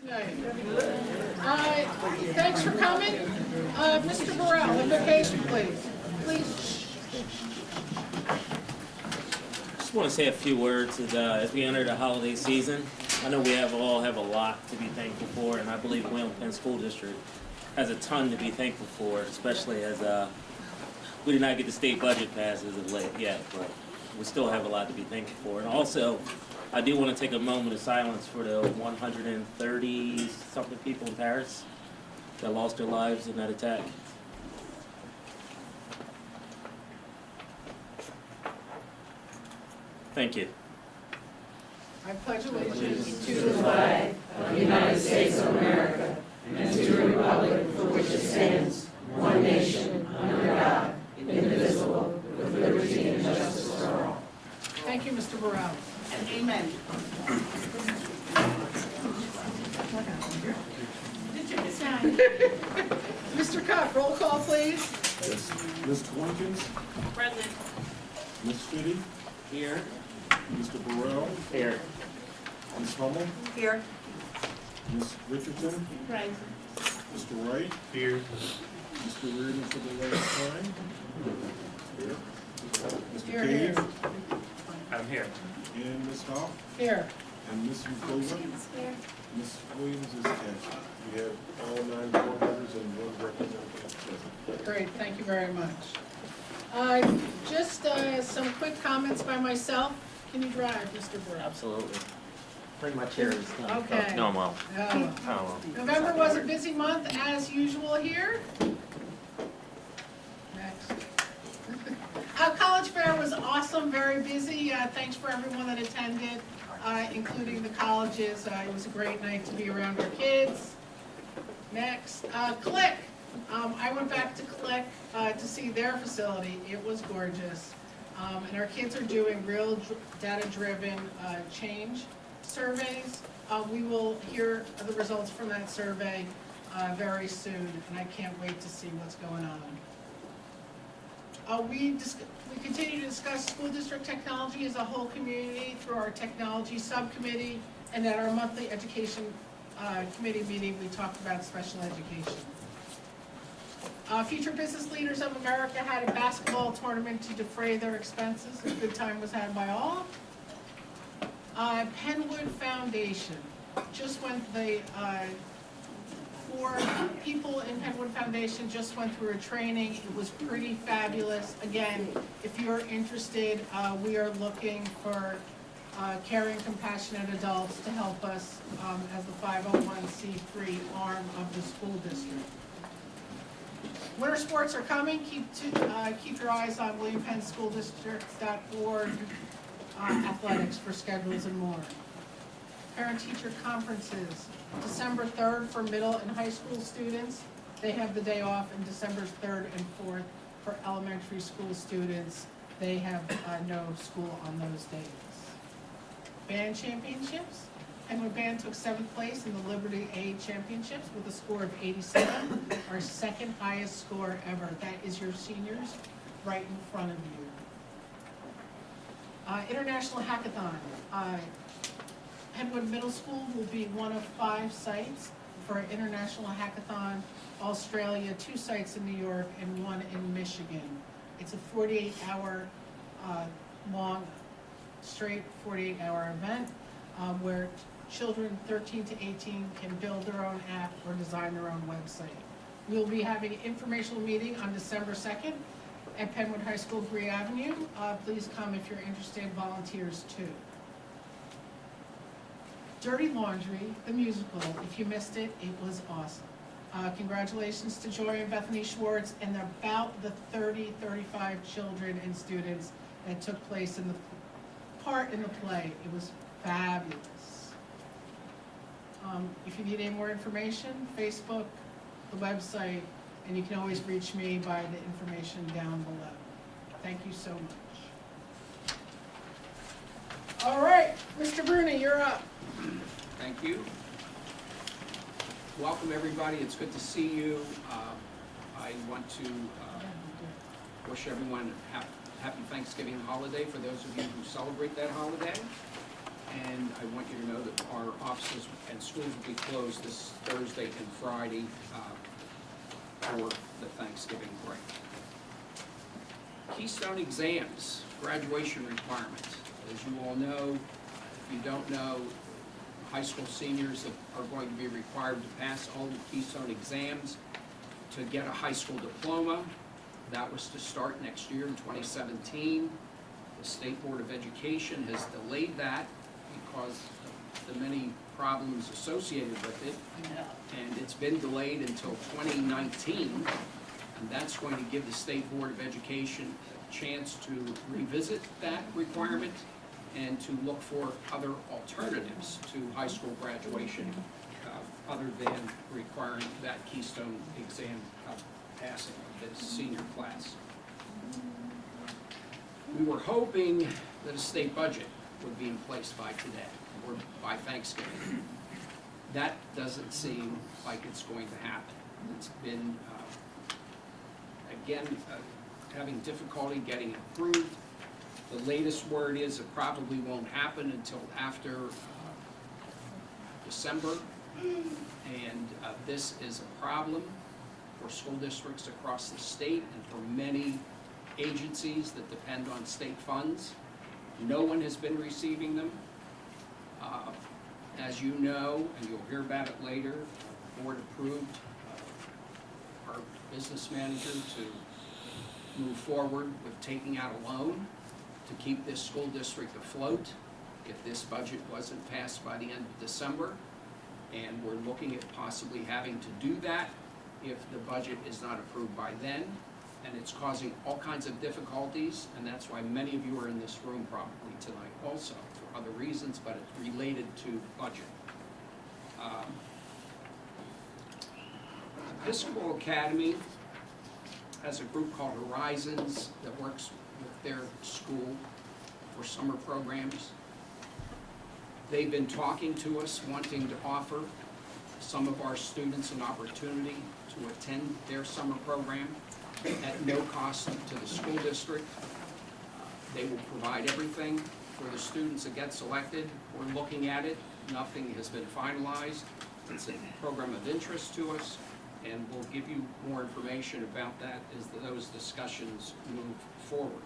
Night. Thanks for coming. Mr. Burrell, invocation, please. Please. Just want to say a few words as we enter the holiday season. I know we all have a lot to be thankful for, and I believe the Wayland Penn School District has a ton to be thankful for, especially as we did not get the state budget passed as of late yet, but we still have a lot to be thankful for. And also, I do want to take a moment of silence for the 130-something people in Paris that lost their lives in that attack. Thank you. I pledge allegiance To the flag of the United States of America and to the republic for which it stands, one nation, under God, indivisible, with liberty and justice for all. Thank you, Mr. Burrell. And amen. Mr. Cup, roll call, please. Yes. Ms. Tompkins, Present. Ms. Fitty, Here. Mr. Burrell, Here. Ms. Hummel, Here. Ms. Richardson, Present. Mr. Wright. Here. Mr. Reardon for the last time. Here. Mr. Here, Cave. here. I'm here. And Ms. Hoff. Here. And Ms. Ukova. Ms. Williams is absent. We have all 9 board members and 1 representative present. Great, thank you very much. Just some quick comments by myself. Can you drive, Mr. Burrell? Absolutely. Bring my chairs. Okay. No, I'm well. Oh. Oh, well. November was a busy month, as usual here. Next. College Fair was awesome, very busy. Thanks for everyone that attended, including the colleges. It was a great night to be around our kids. Next, Click. I went back to Click to see their facility. It was gorgeous. And our kids are doing real data-driven change surveys. We will hear the results from that survey very soon, and I can't wait to see what's going on. We continue to discuss school district technology as a whole community through our technology subcommittee, and at our monthly education committee meeting, we talked about special education. Future Business Leaders of America had a basketball tournament to defray their expenses. A good time was had by all. Penwood Foundation, just went, the 4 people in Penwood Foundation just went through a training. It was pretty fabulous. Again, if you're interested, we are looking for caring, compassionate adults to help us as the 501c3 arm of the school district. Winter sports are coming. Keep your eyes on WilliamPennSchoolDistrict.org athletics for schedules and more. Parent-teacher conferences, December 3rd for middle and high school students. They have the day off, and December 3rd and 4th for elementary school students. They have no school on those days. Band championships. Penwood Band took 7th place in the Liberty A Championships with a score of 87, our 2nd highest score ever. That is your seniors right in front of you. International Hackathon. Penwood Middle School will be one of 5 sites for an International Hackathon. Australia, 2 sites in New York and 1 in Michigan. It's a 48-hour long, straight 48-hour event where children 13 to 18 can build their own app or design their own website. We'll be having an informational meeting on December 2nd at Penwood High School, Bree Avenue. Please come if you're interested, volunteers too. Dirty Laundry, the musical. If you missed it, it was awesome. Congratulations to Joy and Bethany Schwartz and about the 35 children and students that took place in the part in the play. It was fabulous. If you need any more information, Facebook, the website, and you can always reach me by the information down below. Thank you so much. All right, Mr. Bruni, you're up. Thank you. Welcome, everybody. It's good to see you. I want to wish everyone a happy Thanksgiving holiday for those of you who celebrate that holiday. And I want you to know that our offices and schools will be closed this Thursday and Friday for the Thanksgiving break. Keystone exams, graduation requirement. As you all know, if you don't know, high school seniors are going to be required to pass all the Keystone exams to get a high school diploma. That was to start next year in 2017. The State Board of Education has delayed that because of the many problems associated with it. And it's been delayed until 2019. And that's going to give the State Board of Education a chance to revisit that requirement and to look for other alternatives to high school graduation other than requiring that Keystone exam passing of the senior class. We were hoping that a state budget would be in place by today, or by Thanksgiving. That doesn't seem like it's going to happen. It's been, again, having difficulty getting it approved. The latest word is it probably won't happen until after December. And this is a problem for school districts across the state and for many agencies that depend on state funds. No one has been receiving them. As you know, and you'll hear about it later, the board approved our business manager to move forward with taking out a loan to keep this school district afloat if this budget wasn't passed by the end of December. And we're looking at possibly having to do that if the budget is not approved by then. And it's causing all kinds of difficulties, and that's why many of you are in this room probably tonight also, for other reasons, but it's related to budget. Episcopal Academy has a group called Horizons that works with their school for summer programs. They've been talking to us, wanting to offer some of our students an opportunity to attend their summer program at no cost to the school district. They will provide everything for the students that get selected. We're looking at it. Nothing has been finalized. It's a program of interest to us, and we'll give you more information about that as those discussions move forward.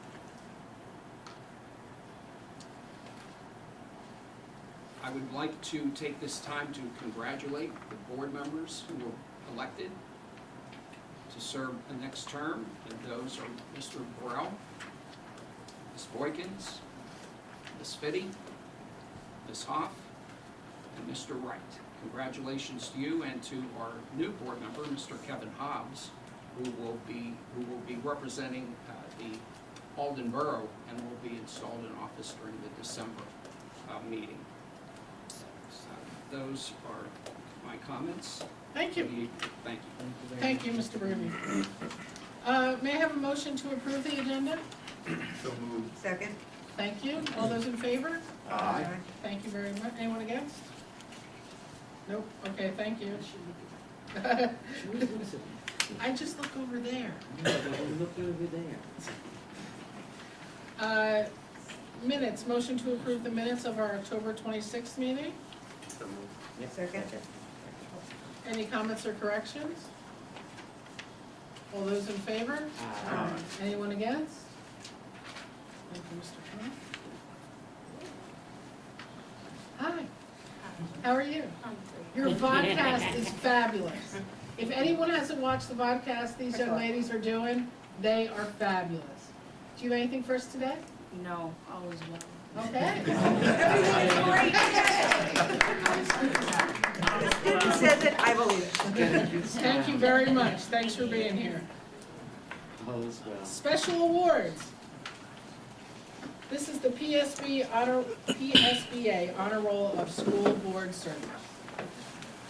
I would like to take this time to congratulate the board members who were elected to serve the next term, and those are Mr. Burrell, Ms. Boykins, Ms. Fitty, Ms. Hoff, and Mr. Wright. Congratulations to you and to our new board member, Mr. Kevin Hobbs, who will be representing the Alden Borough and will be installed in office during the December meeting. Those are my comments. Thank you. Thank you. Thank you, Mr. Ruby. May I have a motion to approve the agenda? So moved. Second? Thank you. All those in favor? Aye. Thank you very much. Anyone against? Nope. Okay, thank you. I just look over there. Look over there. Minutes, motion to approve the minutes of our October 26th meeting. Second? Any comments or corrections? All those in favor? Aye. Anyone against? Thank you, Mr. Trump. Hi. How are you? Your vodcast is fabulous. If anyone hasn't watched the vodcast these young ladies are doing, they are fabulous. Do you have anything for us today? No, all is well. Okay. He says it, I believe it. Thank you very much. Thanks for being here. All is well. Special awards. This is the PSBA Honor Roll of School Board Service.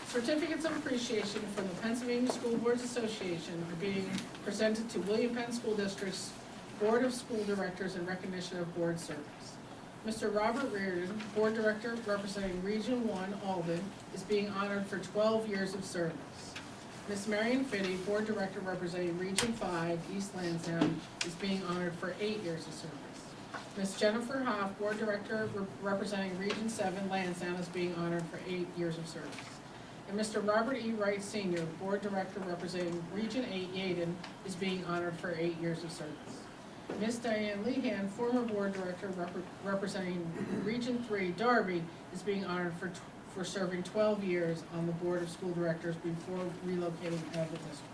Certificates of appreciation from the Pennsylvania School Boards Association are being presented to William Penn School District's Board of School Directors in recognition of board service. Mr. Robert Reardon, Board Director representing Region 1 Alden, is being honored for 12 years of service. Ms. Marion Fitty, Board Director representing Region 5 East Lansdowne, is being honored for 8 years of service. Ms. Jennifer Hoff, Board Director representing Region 7 Lansdowne, is being honored for 8 years of service. And Mr. Robert E. Wright Sr., Board Director representing Region 8 Yaden, is being honored for 8 years of service. Ms. Diane Lehan, former Board Director representing Region 3 Darby, is being honored for serving 12 years on the Board of School Directors before relocating out of the district.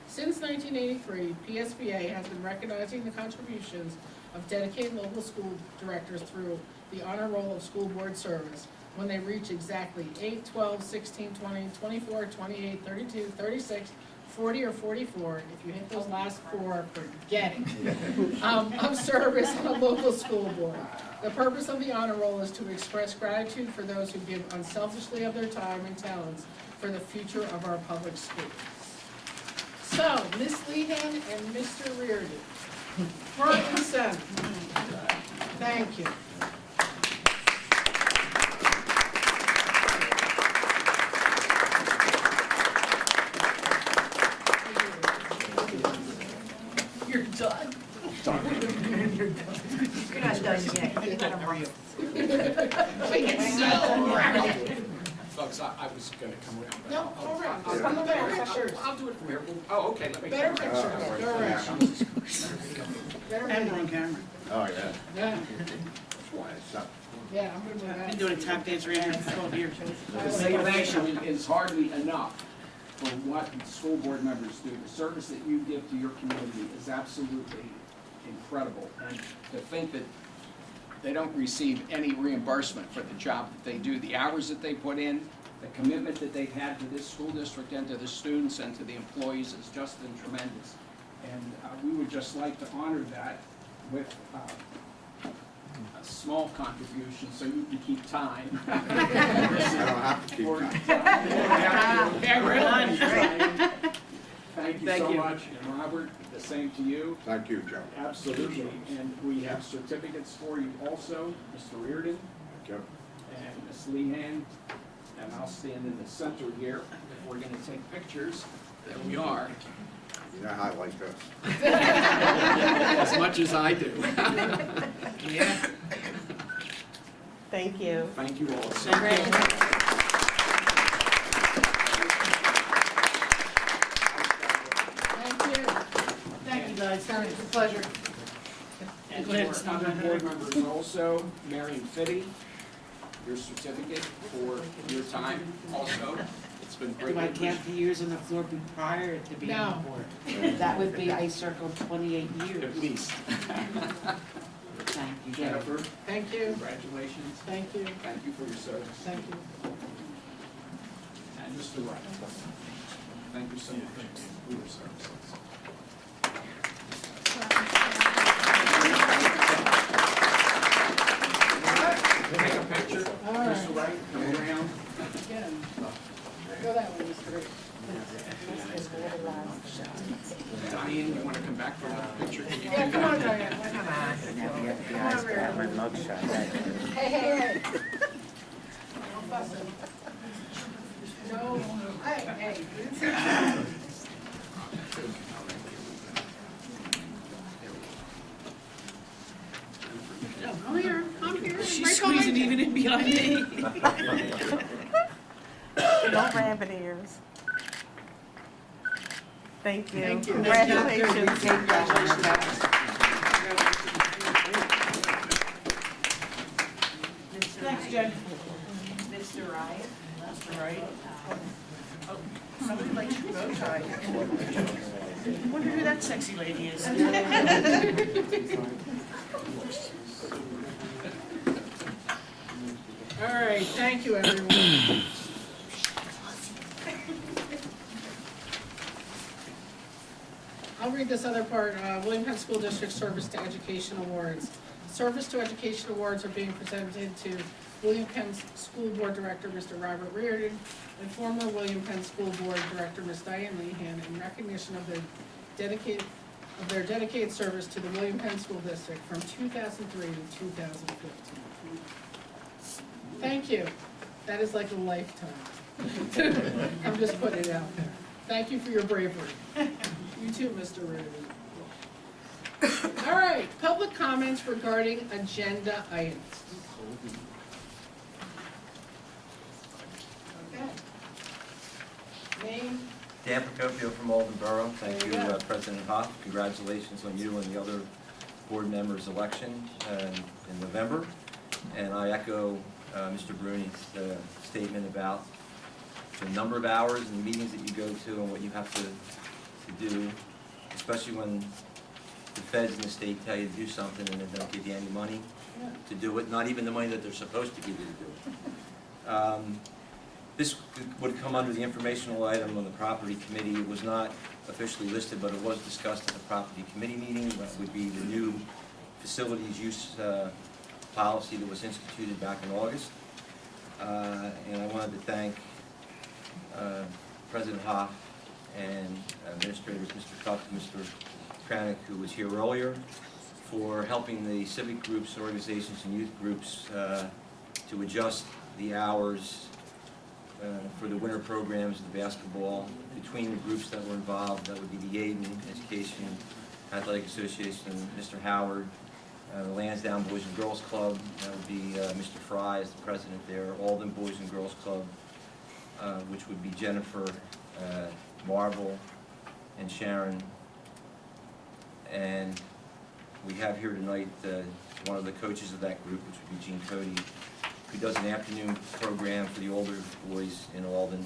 Since 1983, PSBA has been recognizing the contributions of dedicated local school directors through the Honor Roll of School Board Service when they reach exactly 8, 12, 16, 20, 24, 28, 32, 36, 40, or 44. If you hit those last 4, forget it. Of service on a local school board. The purpose of the honor roll is to express gratitude for those who give unselfishly of their time and talents for the future of our public schools. So, Ms. Lehan and Mr. Reardon, front and center. Thank you. You're done? You're not done yet. You gotta hurry up. Folks, I was gonna come around. but No, I'll- all right. I'll- Come on, better pictures. I'll do it from here. Oh, okay, let me. Better pictures, go around. Better On camera. Oh, yeah. Yeah, Why, it's up. yeah, I'm gonna do that. Been doing a tap dance right here for 12 years. Motivation is hardly enough for what school board members do. The service that you give to your community is absolutely incredible. And to think that they don't receive any reimbursement for the job that they do, the hours that they put in, the commitment that they've had to this school district and to the students and to the employees has just been tremendous. And we would just like to honor that with a small contribution so you can keep time. I don't have to keep Or- that. Yeah, really. Thank you Thank so you. much, and Robert, the same to you. Thank you, Joe. Absolutely, and we have certificates for you also, Mr. Reardon Thank you. and Ms. Lehan, and I'll stand in the center here. If we're gonna take pictures, there we are, You know how I like this. as much as I do. Yeah. Thank you. Thank you all so Great. much. Thank you. Thank you, guys. It's a pleasure. And Go ahead, for other board members also, Marion Fitty, your certificate for your time also. It's been Do greatly I count appreciated. the years on the floor prior to being on the board? That would be, I circled 28 years. At least. Thank you, Jennifer, Thank you, congratulations. thank you, Thank you for your service. thank you. And Mr. Wright, thank you so much for your service. Take a picture, All right. Mr. Wright, come around. Again. Go that way, Mr. Reed. Diane, you want to come back for another picture? Can you Yeah, do come that? on, Diane, come on. Come on, Reardon. Hey, hey, hey. No fussing. No, hey, hey. Come here, come here. She's squeezing even in behind me. No rabbit ears. Thank you. Thank you. Congratulations. Thanks, Jen. Mr. Ryan? Mr. Wright. Oh, somebody likes your bow tie. Wonder who that sexy lady is. All right, thank you, everyone. I'll read this other part, William Penn School District Service to Education Awards. Service to Education Awards are being presented to William Penn School Board Director, Mr. Robert Reardon, and former William Penn School Board Director, Ms. Diane Lehan, in recognition of their dedicated service to the William Penn School District from 2003 to 2015. Thank you. That is like a lifetime. I'm just putting it out there. Thank you for your bravery. You too, Mr. Reardon. All right, public comments regarding agenda items. Okay. Name? Dan Procopio from Alden Borough. Thank There you, you go. President Hoff. Congratulations on you and the other board members' election in November. And I echo Mr. Bruni's statement about the number of hours and meetings that you go to and what you have to do, especially when the feds and the state tell you to do something and they don't give you any money Yeah. to do it, not even the money that they're supposed to give you to do it. This would come under the informational item on the property committee. It was not officially listed, but it was discussed at the property committee meeting. That would be the new facilities use policy that was instituted back in August. And I wanted to thank President Hoff and administrators Mr. Cuff and Mr. Kranick, who was here earlier, for helping the civic groups, organizations, and youth groups to adjust the hours for the winter programs, the basketball, between the groups that were involved. That would be the Aiden Education Athletic Association, Mr. Howard, the Lansdowne Boys and Girls Club, that would be Mr. Fry as the president there, Alden Boys and Girls Club, which would be Jennifer, Marvel, and Sharon. And we have here tonight one of the coaches of that group, which would be Gene Cody, who does an afternoon program for the older boys in Alden.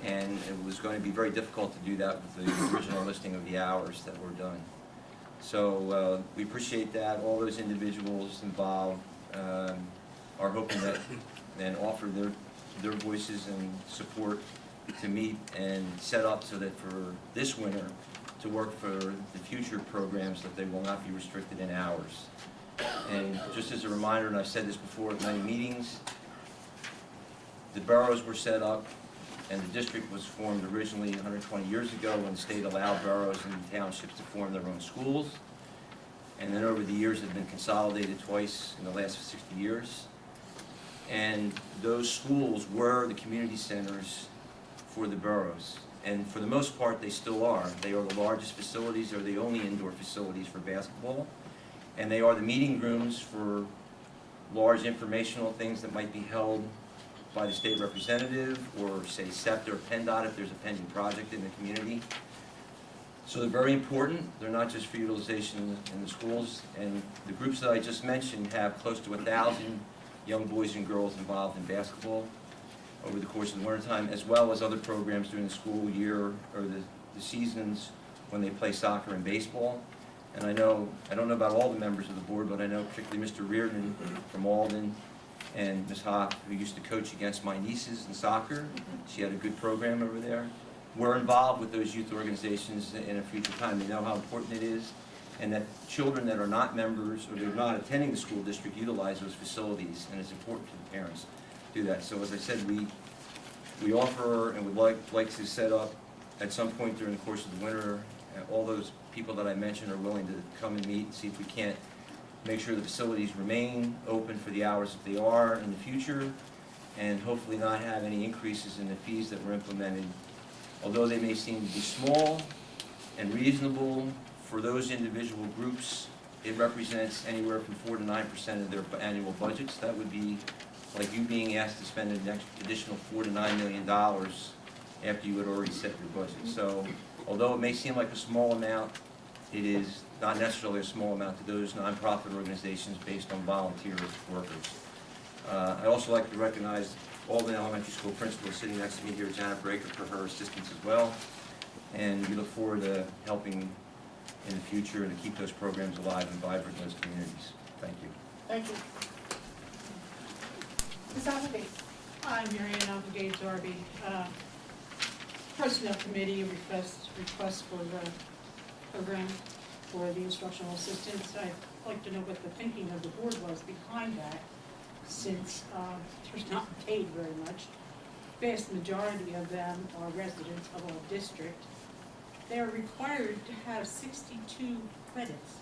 And it was going to be very difficult to do that with the original listing of the hours that were done. So we appreciate that. All those individuals involved are hoping that and offer their voices and support to meet and set up so that for this winter to work for the future programs, that they will not be restricted in hours. And just as a reminder, and I've said this before at many meetings, the boroughs were set up and the district was formed originally 120 years ago when the state allowed boroughs and townships to form their own schools. And then over the years have been consolidated twice in the last 60 years. And those schools were the community centers for the boroughs. And for the most part, they still are. They are the largest facilities, they're the only indoor facilities for basketball. And they are the meeting rooms for large informational things that might be held by the state representative, or say SEPTA or PennDOT if there's a pending project in the community. So they're very important. They're not just for utilization in the schools. And the groups that I just mentioned have close to 1,000 young boys and girls involved in basketball over the course of the wintertime, as well as other programs during the school year or the seasons when they play soccer and baseball. And I don't know about all the members of the board, but I know particularly Mr. Reardon from Alden and Ms. Hoff, who used to coach against my nieces in soccer. She had a good program over there. We're involved with those youth organizations in a future time. They know how important it is, and that children that are not members or they're not attending the school district utilize those facilities, and it's important for the parents to do that. So as I said, we offer and would like to set up at some point during the course of the winter, all those people that I mentioned are willing to come and meet and see if we can't make sure the facilities remain open for the hours that they are in the future, and hopefully not have any increases in the fees that were implemented. Although they may seem to be small and reasonable for those individual groups, it represents anywhere from 4 to 9% of their annual budgets. That would be like you being asked to spend an additional $4 to $9 million after you had already set your budget. So although it may seem like a small amount, it is not necessarily a small amount to those nonprofit organizations based on volunteer workers. I'd also like to recognize Alden Elementary School principal sitting next to me here, Janet Breaker, for her assistance as well. And we look forward to helping in the future and to keep those programs alive and vibrant in those communities. Thank you. Thank you. Ms. Appleby? Hi, Mary Ann Applegate Darby. Personnel Committee request for the program for the instructional assistants. I'd like to know what the thinking of the board was behind that, since there's not paid very much. Vast majority of them are residents of our district. They are required to have 62 credits.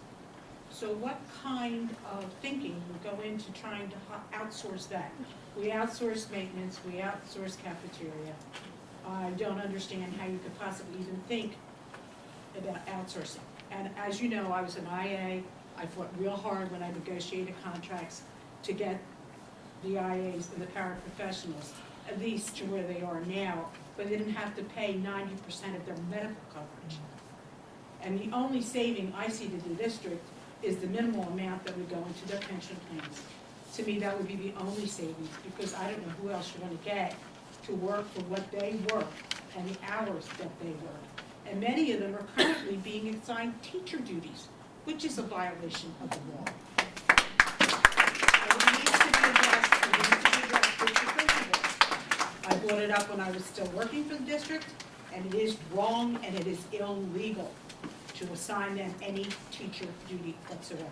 So what kind of thinking would go into trying to outsource that? We outsource maintenance, we outsource cafeteria. I don't understand how you could possibly even think about outsourcing. And as you know, I was an IA. I fought real hard when I negotiated contracts to get the IAs and the paraprofessionals at least to where they are now, but they didn't have to pay 90% of their medical coverage. And the only saving I see to the district is the minimal amount that would go into their pension plans. To me, that would be the only savings, because I don't know who else you're gonna get to work for what they work and the hours that they work. And many of them are currently being assigned teacher duties, which is a violation of the law. And it needs to be addressed, with the principals. I brought it up when I was still working for the district, and it is wrong and it is illegal to assign them any teacher duty whatsoever.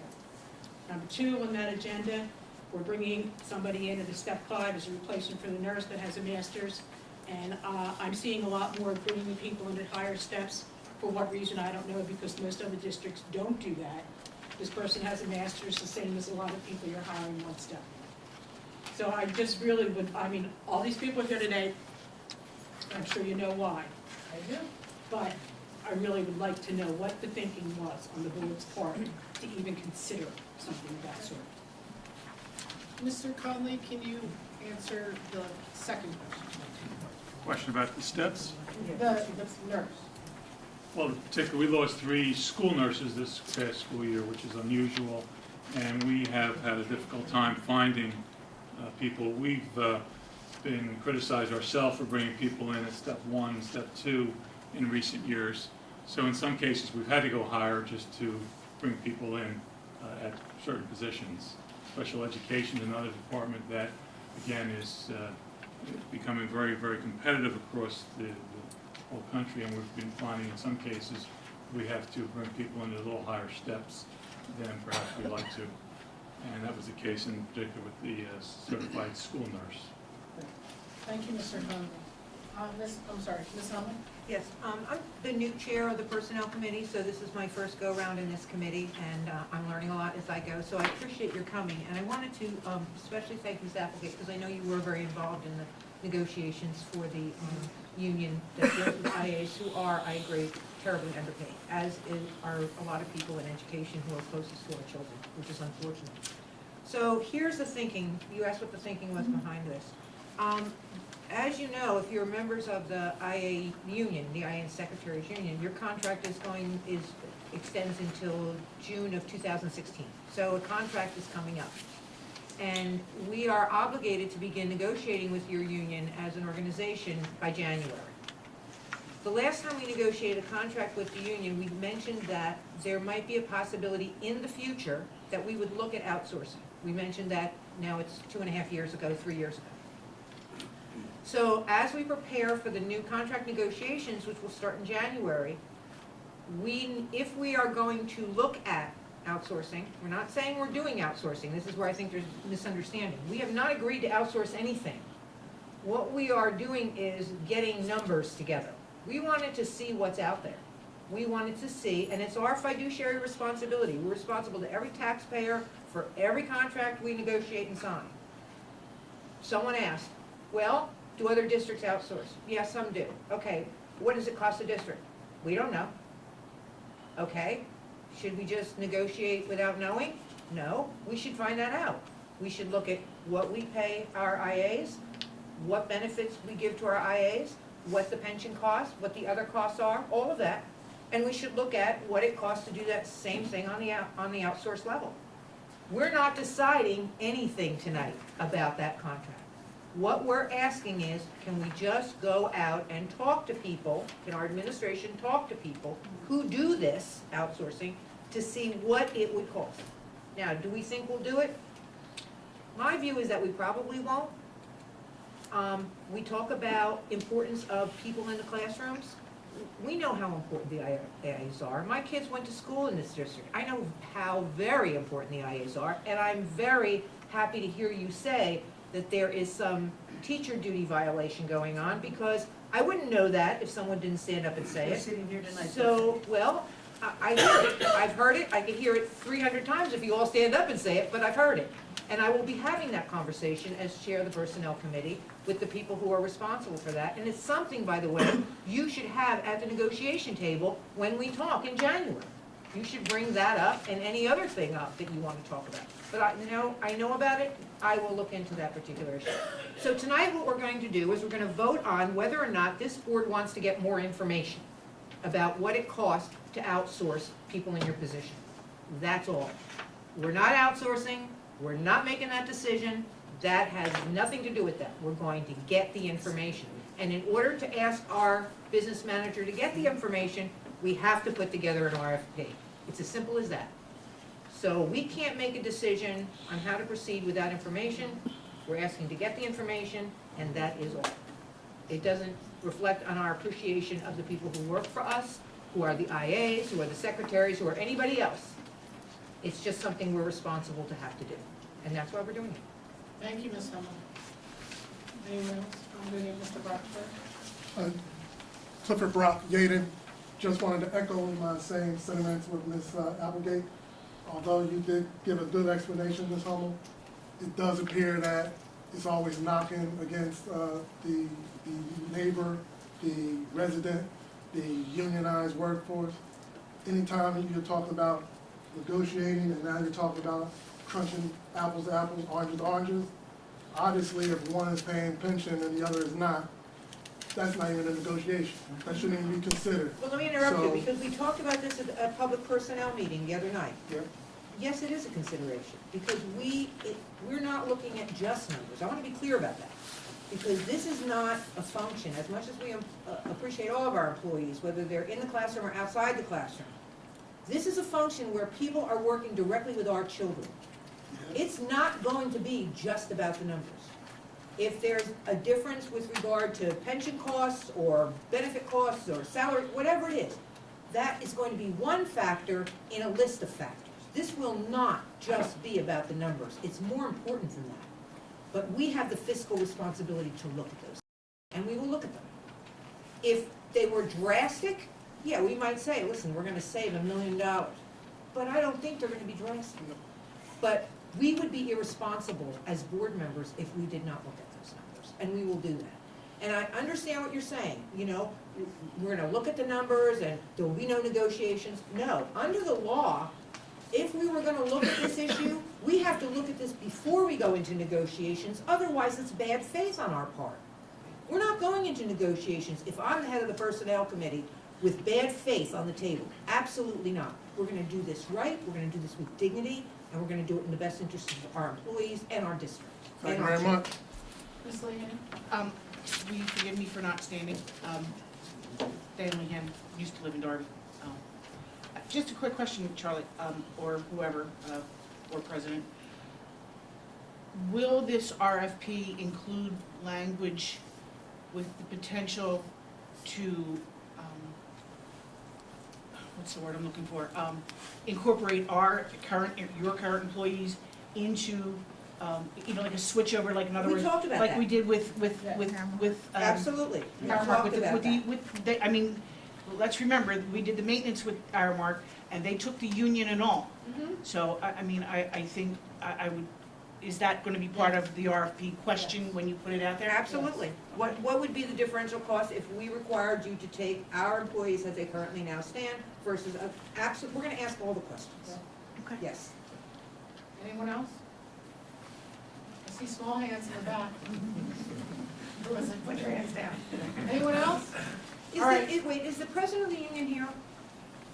Number 2 on that agenda, we're bringing somebody in at a step 5 as a replacement for the nurse that has a master's. And I'm seeing a lot more bringing people into higher steps. For what reason, I don't know, because most other districts don't do that. This person has a master's, the same as a lot of people you're hiring one step. So I just really would, I mean, all these people here today, I'm sure you know why. I do. But I really would like to know what the thinking was on the board's part to even consider something of that sort. Mr. Conley, can you answer the second question? Question about the steps. The nurse. Well, particularly, we lost 3 school nurses this past school year, which is unusual, and we have had a difficult time finding people. We've been criticized ourselves for bringing people in at step 1, step 2 in recent years. So in some cases, we've had to go higher just to bring people in at certain positions. Special education is another department that, again, is becoming very, very competitive across the whole country, and we've been finding in some cases we have to bring people into a little higher steps than perhaps we'd like to. And that was the case in particular with the certified school nurse. Thank you, Mr. Conley. I'm sorry, Ms. Hellman? Yes, I'm the new chair of the Personnel Committee, so this is my first go-around in this committee, and I'm learning a lot as I go, so I appreciate your coming. And I wanted to especially thank Ms. Applegate, because I know you were very involved in the negotiations for the union that deals with IAs who are, I agree, terribly underpaid, as are a lot of people in education who are closest to our children, which is unfortunate. So here's the thinking. You asked what the thinking was behind this. As you know, if you're members of the IA union, the IA Secretaries Union, your contract extends until June of 2016. So a contract is coming up. And we are obligated to begin negotiating with your union as an organization by January. The last time we negotiated a contract with the union, we mentioned that there might be a possibility in the future that we would look at outsourcing. We mentioned that now it's 2.5 years ago, 3 years ago. So as we prepare for the new contract negotiations, which will start in January, if we are going to look at outsourcing, we're not saying we're doing outsourcing. This is where I think there's misunderstanding. We have not agreed to outsource anything. What we are doing is getting numbers together. We wanted to see what's out there. We wanted to see, and it's our fiduciary responsibility. We're responsible to every taxpayer for every contract we negotiate and sign. Someone asked, well, do other districts outsource? Yes, some do. Okay, what does it cost the district? We don't know. Okay, should we just negotiate without knowing? No, we should find that out. We should look at what we pay our IAs, what benefits we give to our IAs, what the pension costs, what the other costs are, all of that. And we should look at what it costs to do that same thing on the outsourced level. We're not deciding anything tonight about that contract. What we're asking is, can we just go out and talk to people, can our administration talk to people who do this outsourcing to see what it would cost? Now, do we think we'll do it? My view is that we probably won't. We talk about importance of people in the classrooms. We know how important the IAs are. My kids went to school in this district. I know how very important the IAs are, and I'm very happy to hear you say that there is some teacher duty violation going on, because I wouldn't know that if someone didn't stand up and say We're it. sitting here tonight. So, well, I hear it. I've heard it. I could hear it 300 times if you all stand up and say it, but I've heard it. And I will be having that conversation as chair of the Personnel Committee with the people who are responsible for that. And it's something, by the way, you should have at the negotiation table when we talk in January. You should bring that up and any other thing up that you want to talk about. But I know about it, I will look into that particular issue. So tonight what we're going to do is we're going to vote on whether or not this board wants to get more information about what it costs to outsource people in your position. That's all. We're not outsourcing, we're not making that decision, that has nothing to do with that. We're going to get the information. And in order to ask our business manager to get the information, we have to put together an RFP. It's as simple as that. So we can't make a decision on how to proceed without information. We're asking to get the information, and that is all. It doesn't reflect on our appreciation of the people who work for us, who are the IAs, who are the secretaries, who are anybody else. It's just something we're responsible to have to do, and that's why we're doing it. Thank you, Ms. Hummel. Anyone else? Mr. Brockford? Clifford Brock, Yaden. Just wanted to echo my same sentiments with Ms. Applegate. Although you did give a good explanation, Ms. Hummel, it does appear that it's always knocking against the neighbor, the resident, the unionized workforce. Anytime you're talking about negotiating and now you're talking about crunching apples to apples, oranges to oranges, obviously if one is paying pension and the other is not, that's not even a negotiation. That shouldn't even be considered. Well, let me interrupt you, So- because we talked about this at a public personnel meeting the other night. Yep. Yes, it is a consideration, because we're not looking at just numbers. I want to be clear about that. Because this is not a function, as much as we appreciate all of our employees, whether they're in the classroom or outside the classroom. This is a function where people are working directly with our children. It's not going to be just about the numbers. If there's a difference with regard to pension costs or benefit costs or salary, whatever it is, that is going to be one factor in a list of factors. This will not just be about the numbers. It's more important than that. But we have the fiscal responsibility to look at those, and we will look at them. If they were drastic, yeah, we might say, listen, we're gonna save $1 million. But I don't think they're gonna be drastic. But we would be irresponsible as board members if we did not look at those numbers, and we will do that. And I understand what you're saying, you know, we're gonna look at the numbers and there will be no negotiations. No, under the law, if we were gonna look at this issue, we have to look at this before we go into negotiations, otherwise it's bad faith on our part. We're not going into negotiations if I'm the head of the personnel committee with bad faith on the table. Absolutely not. We're gonna do this right, we're gonna do this with dignity, and we're gonna do it in the best interest of our employees and our district. Thank you very much. Ms. Leanne? Will you forgive me for not standing? Dan Lehan, used to live in Darby. Just a quick question, Charlie, or whoever, or President. Will this RFP include language with the potential to, what's the word I'm looking for? Incorporate your current employees into, like a switch over, like in other We words, talked about like that. we did with Absolutely. We Aramark, talked about that. I mean, let's remember, we did the maintenance with Aramark, and they took the union and all. Mhm. So, I think I would, is that gonna be part of the RFP question when you put it out there? Absolutely. What would be the differential cost if we required you to take our employees as they currently now stand versus, we're gonna ask all the questions. Okay. Yes. Anyone else? I see small hands in the back. Listen, put your hands down. Anyone else? All right. Is the president of the union here?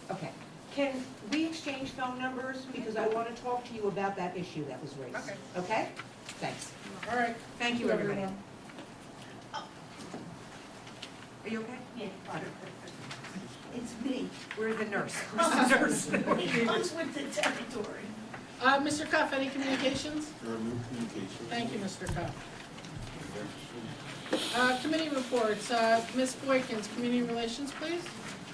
Okay. Can we exchange phone numbers? Because I want to talk to you about that issue that was raised. Okay. Okay? Thanks. All right. Thank you, everybody. everyone. Are you okay? Yeah. It's me. We're the nurse. It comes with the territory. Mr. Cuff, any communications? There are no communications. Thank you, Mr. Cuff. Committee reports, Ms. Boykins, Community Relations, please.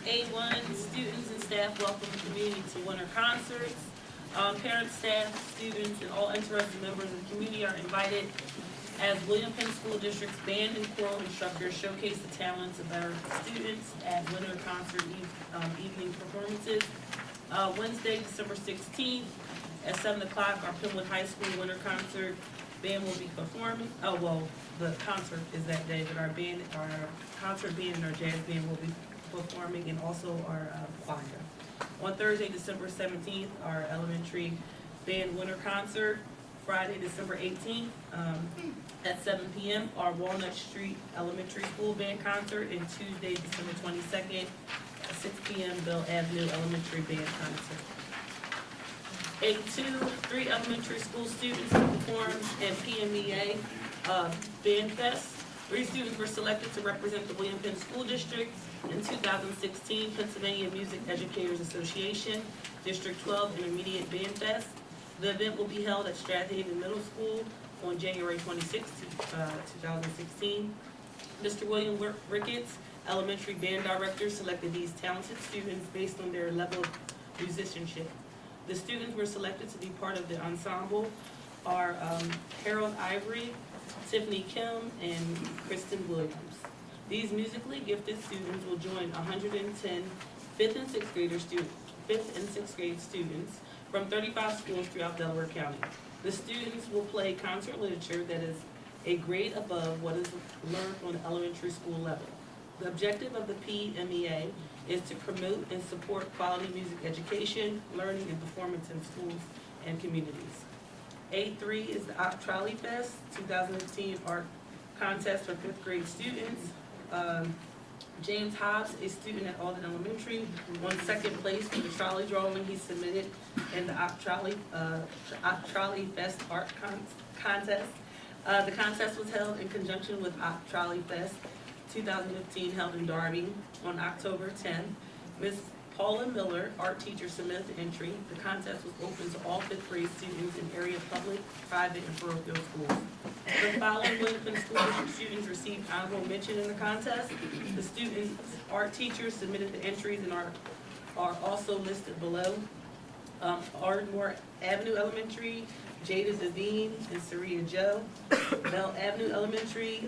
A1, students and staff welcome the community to winter concerts. Parents, staff, students, and all interested members of the community are invited as William Penn School District's band and choral instructors showcase the talents of our students at winter concert evening performances. Wednesday, December 16th at 7 o'clock, our Penwood High School winter concert band will be performing. The concert is that day, but our concert band and our jazz band will be performing, and also our choir. On Thursday, December 17th, our elementary band winter concert. Friday, December 18th, at 7 p.m., our Walnut Street Elementary School Band Concert, and Tuesday, December 22nd, at 6 p.m., Bell Avenue Elementary Band Concert. 3 elementary school students performed in PMEA Band Fest. 3 students were selected to represent the William Penn School District in 2016 Pennsylvania Music Educators Association District 12 Intermediate Band Fest. The event will be held at Strathaven Middle School on January 26, 2016. Mr. William Ricketts, elementary band director, selected these talented students based on their level of musicianship. The students were selected to be part of the ensemble are Harold Ivory, Tiffany Kim, and Kristen Williams. These musically gifted students will join 110 5th and 6th grade students from 35 schools throughout Delaware County. The students will play concert literature that is a grade above what is learned on the elementary school level. The objective of the PMEA is to promote and support quality music education, learning, and performance in schools and communities. A3 is the Op Trolley Fest 2015 art contest for 5th grade students. James Hobbs, a student at Alden Elementary, won 2nd place for the trolley drawing he submitted in the Op Trolley Fest art contest. The contest was held in conjunction with Op Trolley Fest 2015 held in Darby on October 10th. Ms. Paula Miller, art teacher, submitted the entry. The contest was open to all 5th grade students in area public, private, and parochial schools. The following William Penn School District students received honorable mention in the contest. The students' art teachers submitted the entries and are also listed below. Ardmore Avenue Elementary, Jada Devine and Saria Joe. Bell Avenue Elementary,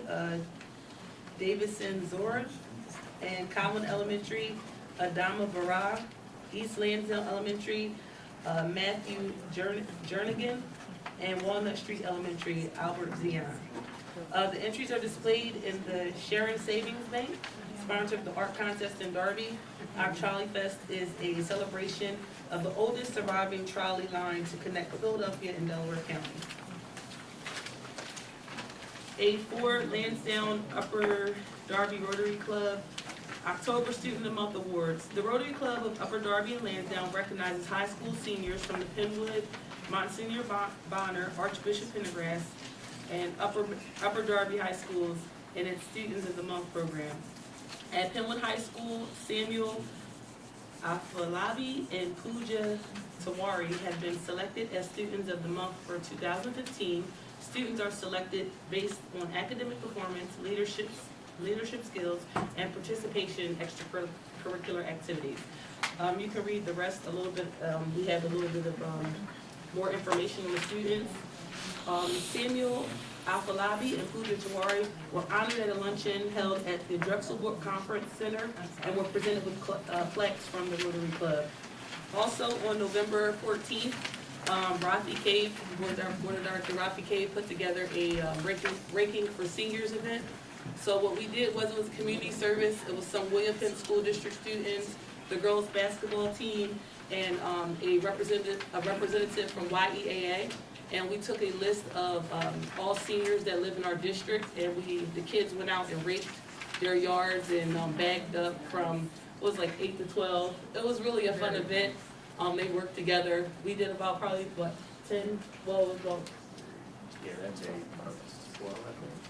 Davison Zora. And Common Elementary, Adama Barra. East Lansdale Elementary, Matthew Jernigan. And Walnut Street Elementary, Albert Zion. The entries are displayed in the Sharon Savings Bank, sponsored the art contest in Darby. Our Trolley Fest is a celebration of the oldest surviving trolley line to connect Philadelphia and Delaware County. A4 Lansdowne Upper Darby Rotary Club October Student of the Month Awards. The Rotary Club of Upper Darby and Lansdowne recognizes high school seniors from the Penwood, Monsignor Bonner, Archbishop Pendergrass, and Upper Darby High Schools in its Students of the Month program. At Penwood High School, Samuel Afalabi and Pooja Tawari have been selected as Students of the Month for 2015. Students are selected based on academic performance, leadership skills, and participation in extracurricular activities. You can read the rest a little bit. We have a little bit of more information on the students. Samuel Afalabi and Pooja Tawari were honored at a luncheon held at the Drexel Book Conference Center and were presented with plaques from the Rotary Club. Also on November 14th, Rafi Cave, Board of Director Rafi Cave put together a Ranking for Seniors event. So what we did was it was a community service. It was some William Penn School District students, the girls basketball team, and a representative from YEAA. And we took a list of all seniors that live in our district, and the kids went out and raked their yards and bagged up from, it was like 8 to 12. It was really a fun event. They worked together. We did about probably, 10, well, it was about, Yeah, that's it.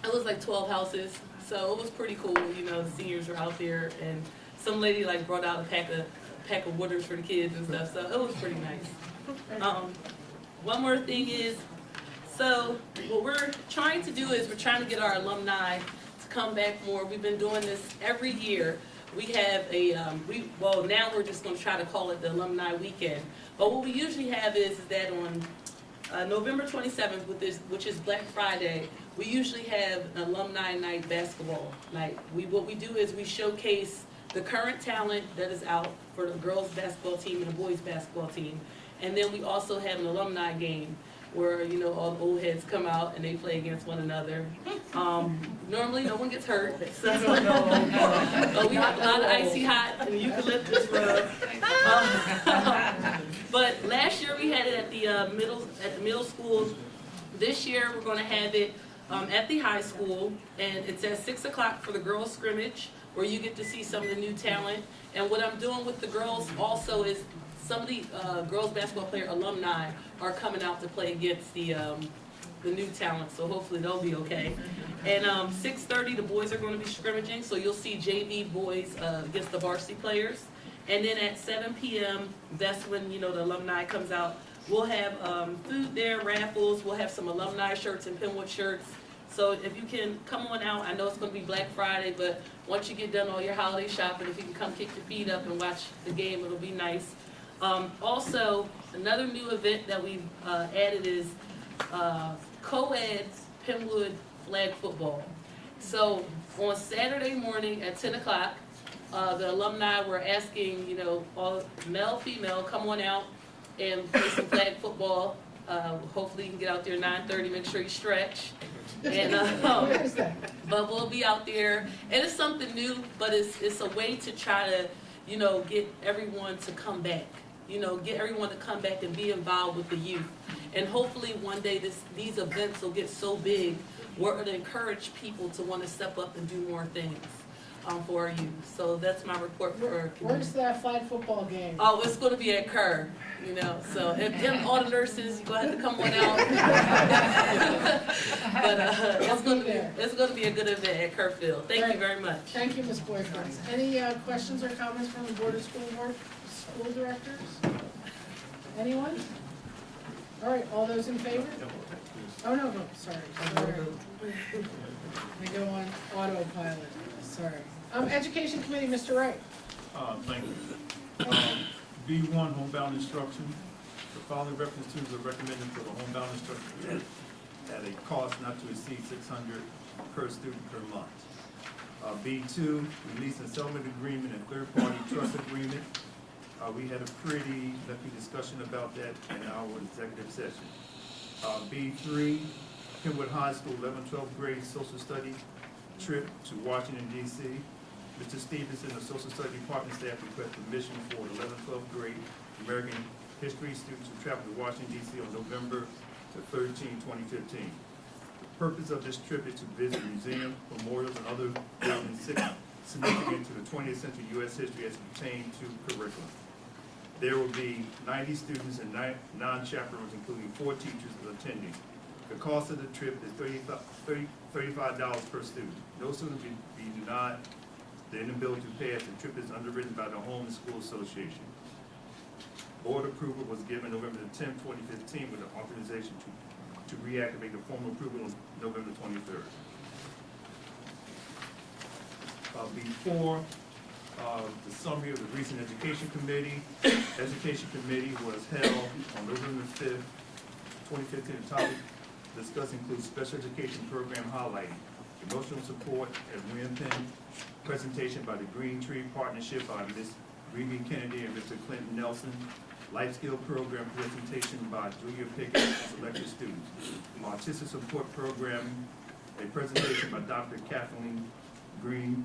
it was like 12 houses. So it was pretty cool, the seniors were out there, and some lady brought out a pack of waters for the kids and stuff, so it was pretty nice. One more thing is, so what we're trying to do is we're trying to get our alumni to come back more. We've been doing this every year. We have now we're just gonna try to call it the Alumni Weekend. But what we usually have is that on November 27th, which is Black Friday, we usually have an alumni night basketball night. What we do is we showcase the current talent that is out for the girls basketball team and the boys basketball team. And then we also have an alumni game. where, you know, all the old heads come out and they play against one another. Normally, no one gets hurt, so we have a lot of icy hot and eucalyptus rub. But last year we had it at the middle school. This year we're going to have it at the high school, and it's at 6 o'clock for the girls' scrimmage, where you get to see some of the new talent. And what I'm doing with the girls also is some of the girls basketball player alumni are coming out to play against the new talent, so hopefully they'll be okay. And 6:30 the boys are going to be scrimmaging, so you'll see JV boys against the varsity players. And then at 7 p.m. that's when, you know, the alumni comes out. We'll have food there, raffles. We'll have some alumni shirts and Pinwood shirts. So if you can come on out, I know it's going to be Black Friday, but once you get done all your holiday shopping, if you can come kick your feet up and watch the game, it'll be nice. Also, another new event that we've added is co-ed Pinwood flag football. So on Saturday morning at 10 o'clock, the alumni were asking, you know, all male, female, come on out and play some flag football. Hopefully you can get out there 9:30, make sure you stretch. And, but we'll be out there, and it's something new, but it's a way to try to, you know, get everyone to come back. You know, get everyone to come back and be involved with the youth. And hopefully one day these events will get so big, we're going to encourage people to want to step up and do more things for our youth. So that's my report for our community. Where's that flag football game? Oh, it's going to be at Kerr, you know, so if all the nurses, you're going to have to come on out. But it's going to be a good event at Kerrfield. Thank you very much. Thank you, Ms. Boyfriends. Any questions or comments from the Board of School Directors? Anyone? All right, all those in favor? Oh, no, sorry. We go on autopilot, sorry. Education Committee, Mr. Wright. Thank you. B1, homebound instruction. The following reference tools are recommended for the homebound instruction at a cost not to exceed $600 per student per month. B2, release and settlement agreement and third-party trust agreement. We had a pretty lengthy discussion about that in our executive session. B3, Kenwood High School 11th, 12th grade social study trip to Washington, D.C. Mr. Stevenson, the social study department staff request permission for the 11th, 12th grade American history students to travel to Washington, D.C. on November the 13th, 2015. The purpose of this trip is to visit museums, memorials, and other buildings significant to the 20th century U.S. history as it pertains to curriculum. There will be 90 students and 9 non-chaperones, including 4 teachers, attending. The cost of the trip is $35 per student. No student will be denied the inability to pay as the trip is underwritten by the Home and School Association. Board approval was given November the 10th, 2015 with an authorization to reactivate the formal approval on November 23rd. Before the summary of the recent Education Committee was held on November 5th, 2015. The topic discussed includes special education program highlighting, emotional support at William Penn, presentation by the Green Tree Partnership by Ms. Remy Kennedy and Mr. Clinton Nelson, life skill program presentation by Julia Pickett and selected students, autistic support program, a presentation by Dr. Kathleen Green,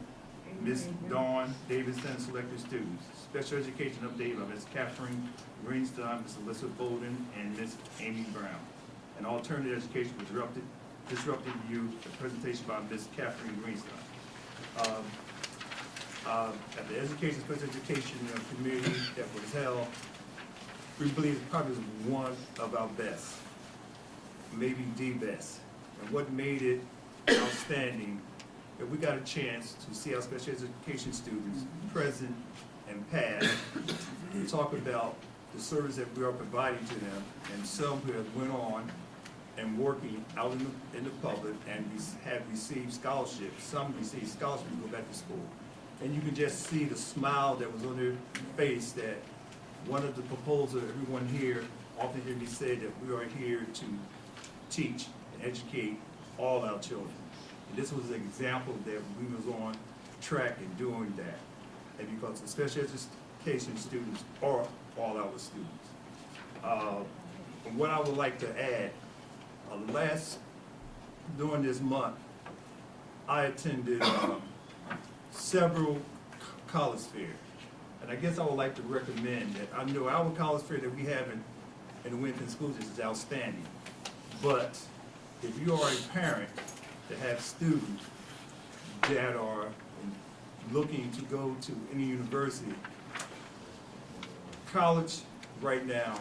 Ms. Dawn Davidson, selected students. Special education update by Ms. Catherine Greenstein, Ms. Alyssa Bolden, and Ms. Amy Brown. And alternative education was disrupted youth, a presentation by Ms. Catherine Greenstein. At the Special Education Committee that was held, we believe it probably was one of our best, maybe the best. And what made it outstanding, that we got a chance to see our special education students, present and past, talk about the service that we are providing to them, and some who have went on and working out in the public and have received scholarships. Some received scholarships to go back to school. And you can just see the smile that was on their face, that one of the proposals, everyone here often hear me say that we are here to teach and educate all our children. And this was an example that we was on track in doing that. And because the special education students are all our students. And what I would like to add, during this month, I attended several college fairs. And I guess I would like to recommend that, I know our college fair that we have in the Winfield School District is outstanding. But if you are a parent that have students that are looking to go to any university, college right now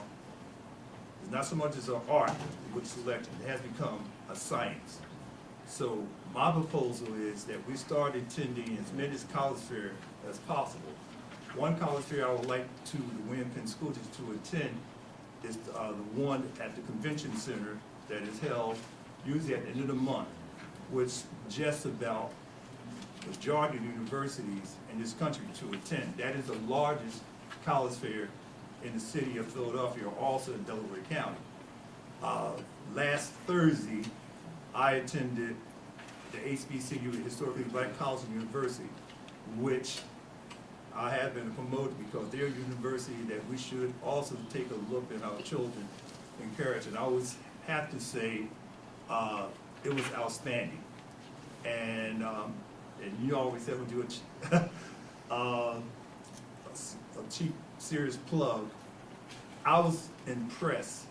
is not so much as an art with selection, it has become a science. So my proposal is that we start attending as many college fair as possible. One college fair I would like the Winfield School District to attend is the one at the convention center that is held usually at the end of the month, which just about the majority of universities in this country to attend. That is the largest college fair in the city of Philadelphia, also in Delaware County. Last Thursday, I attended the HBCU, Historically Black College and University, which I have been promoted because they're a university that we should also take a look at our children, encourage. And I would have to say it was outstanding. And you always have to do a cheap, serious plug. I was impressed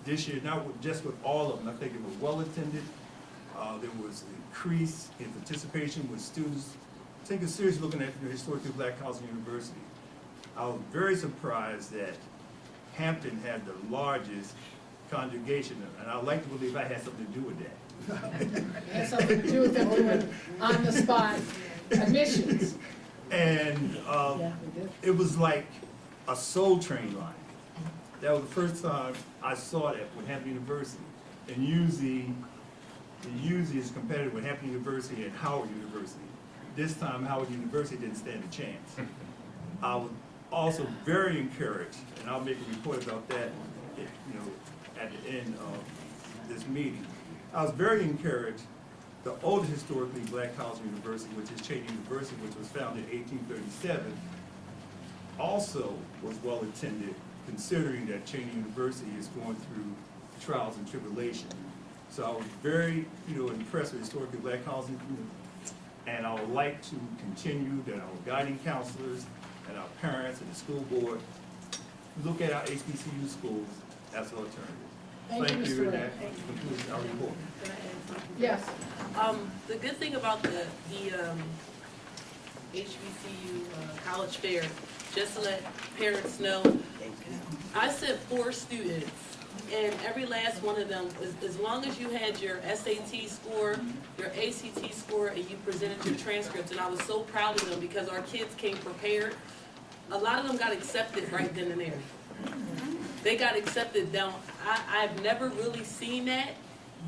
this year, not just with all of them. I think it was well attended. There was increase in participation with students taking a serious looking at the Historically Black College and University. I was very surprised that Hampton had the largest congregation, and I like to believe I had something to do with that. It has something to do with them doing on-the-spot admissions. And Yeah, we did. it was like a soul train line. That was the first time I saw that with Hampton University. And usually it's competitive with Hampton University and Howard University. This time Howard University didn't stand a chance. I was also very encouraged, and I'll make a report about that, at the end of this meeting. I was very encouraged. The oldest historically black college and university, which is Cheney University, which was founded in 1837, also was well attended, considering that Cheney University is going through trials and tribulation. So I was very, impressed with historically black college and university. And I would like to continue that our guiding counselors and our parents and the school board look at our HBCU schools as an alternative. Thank you, Mr. and Ray. that concludes our report. Can I add something? Yes. The good thing about the HBCU college fair, just to let parents know, I sent 4 students, and every last one of them, as long as you had your SAT score, your ACT score, and you presented your transcripts, and I was so proud of them because our kids came prepared. A lot of them got accepted right then and there. They got accepted down. I've never really seen that,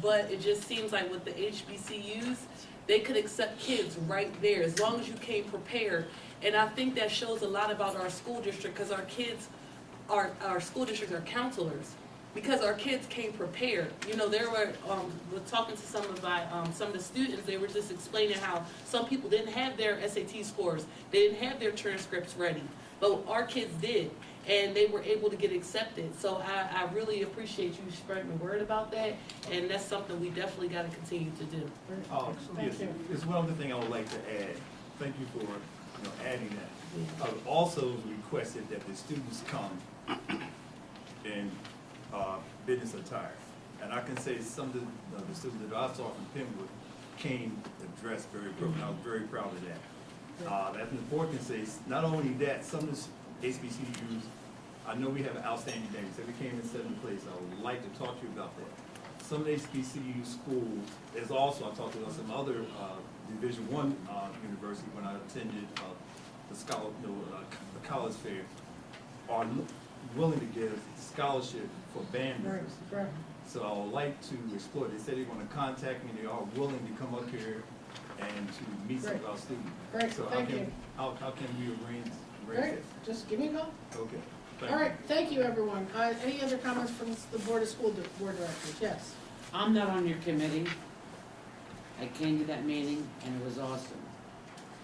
but it just seems like with the HBCUs, they could accept kids right there as long as you came prepared. And I think that shows a lot about our school district because our kids, our school districts are counselors because our kids came prepared. There were talking to some of the students. They were just explaining how some people didn't have their SAT scores, they didn't have their transcripts ready, but our kids did. And they were able to get accepted. So I really appreciate you spreading the word about that, and that's something we definitely got to continue to do. Thank Yes, you. there's one other thing I would like to add. Thank you for adding that. I've also requested that the students come in business attire. And I can say some of the students that I saw from Penwood came dressed very appropriately. I was very proud of that. That's important to say. Not only that, some of the HBCUs, I know we have an outstanding day. So we came in 7th place. I would like to talk to you about that. Some of the HBCU schools, there's also, I talked about some other Division I university when I attended the college fair, are willing to give scholarship for band members. Right. So I would like to explore. They said they're going to contact me. They are willing to come up here and to meet some of our students. Great, So thank you. how can we arrange Great, that? just give me a call. Okay. Thank All you. right, thank you, everyone. Any other comments from the Board of School Board Directors? Yes. I'm not on your committee. I came to that meeting and it was awesome.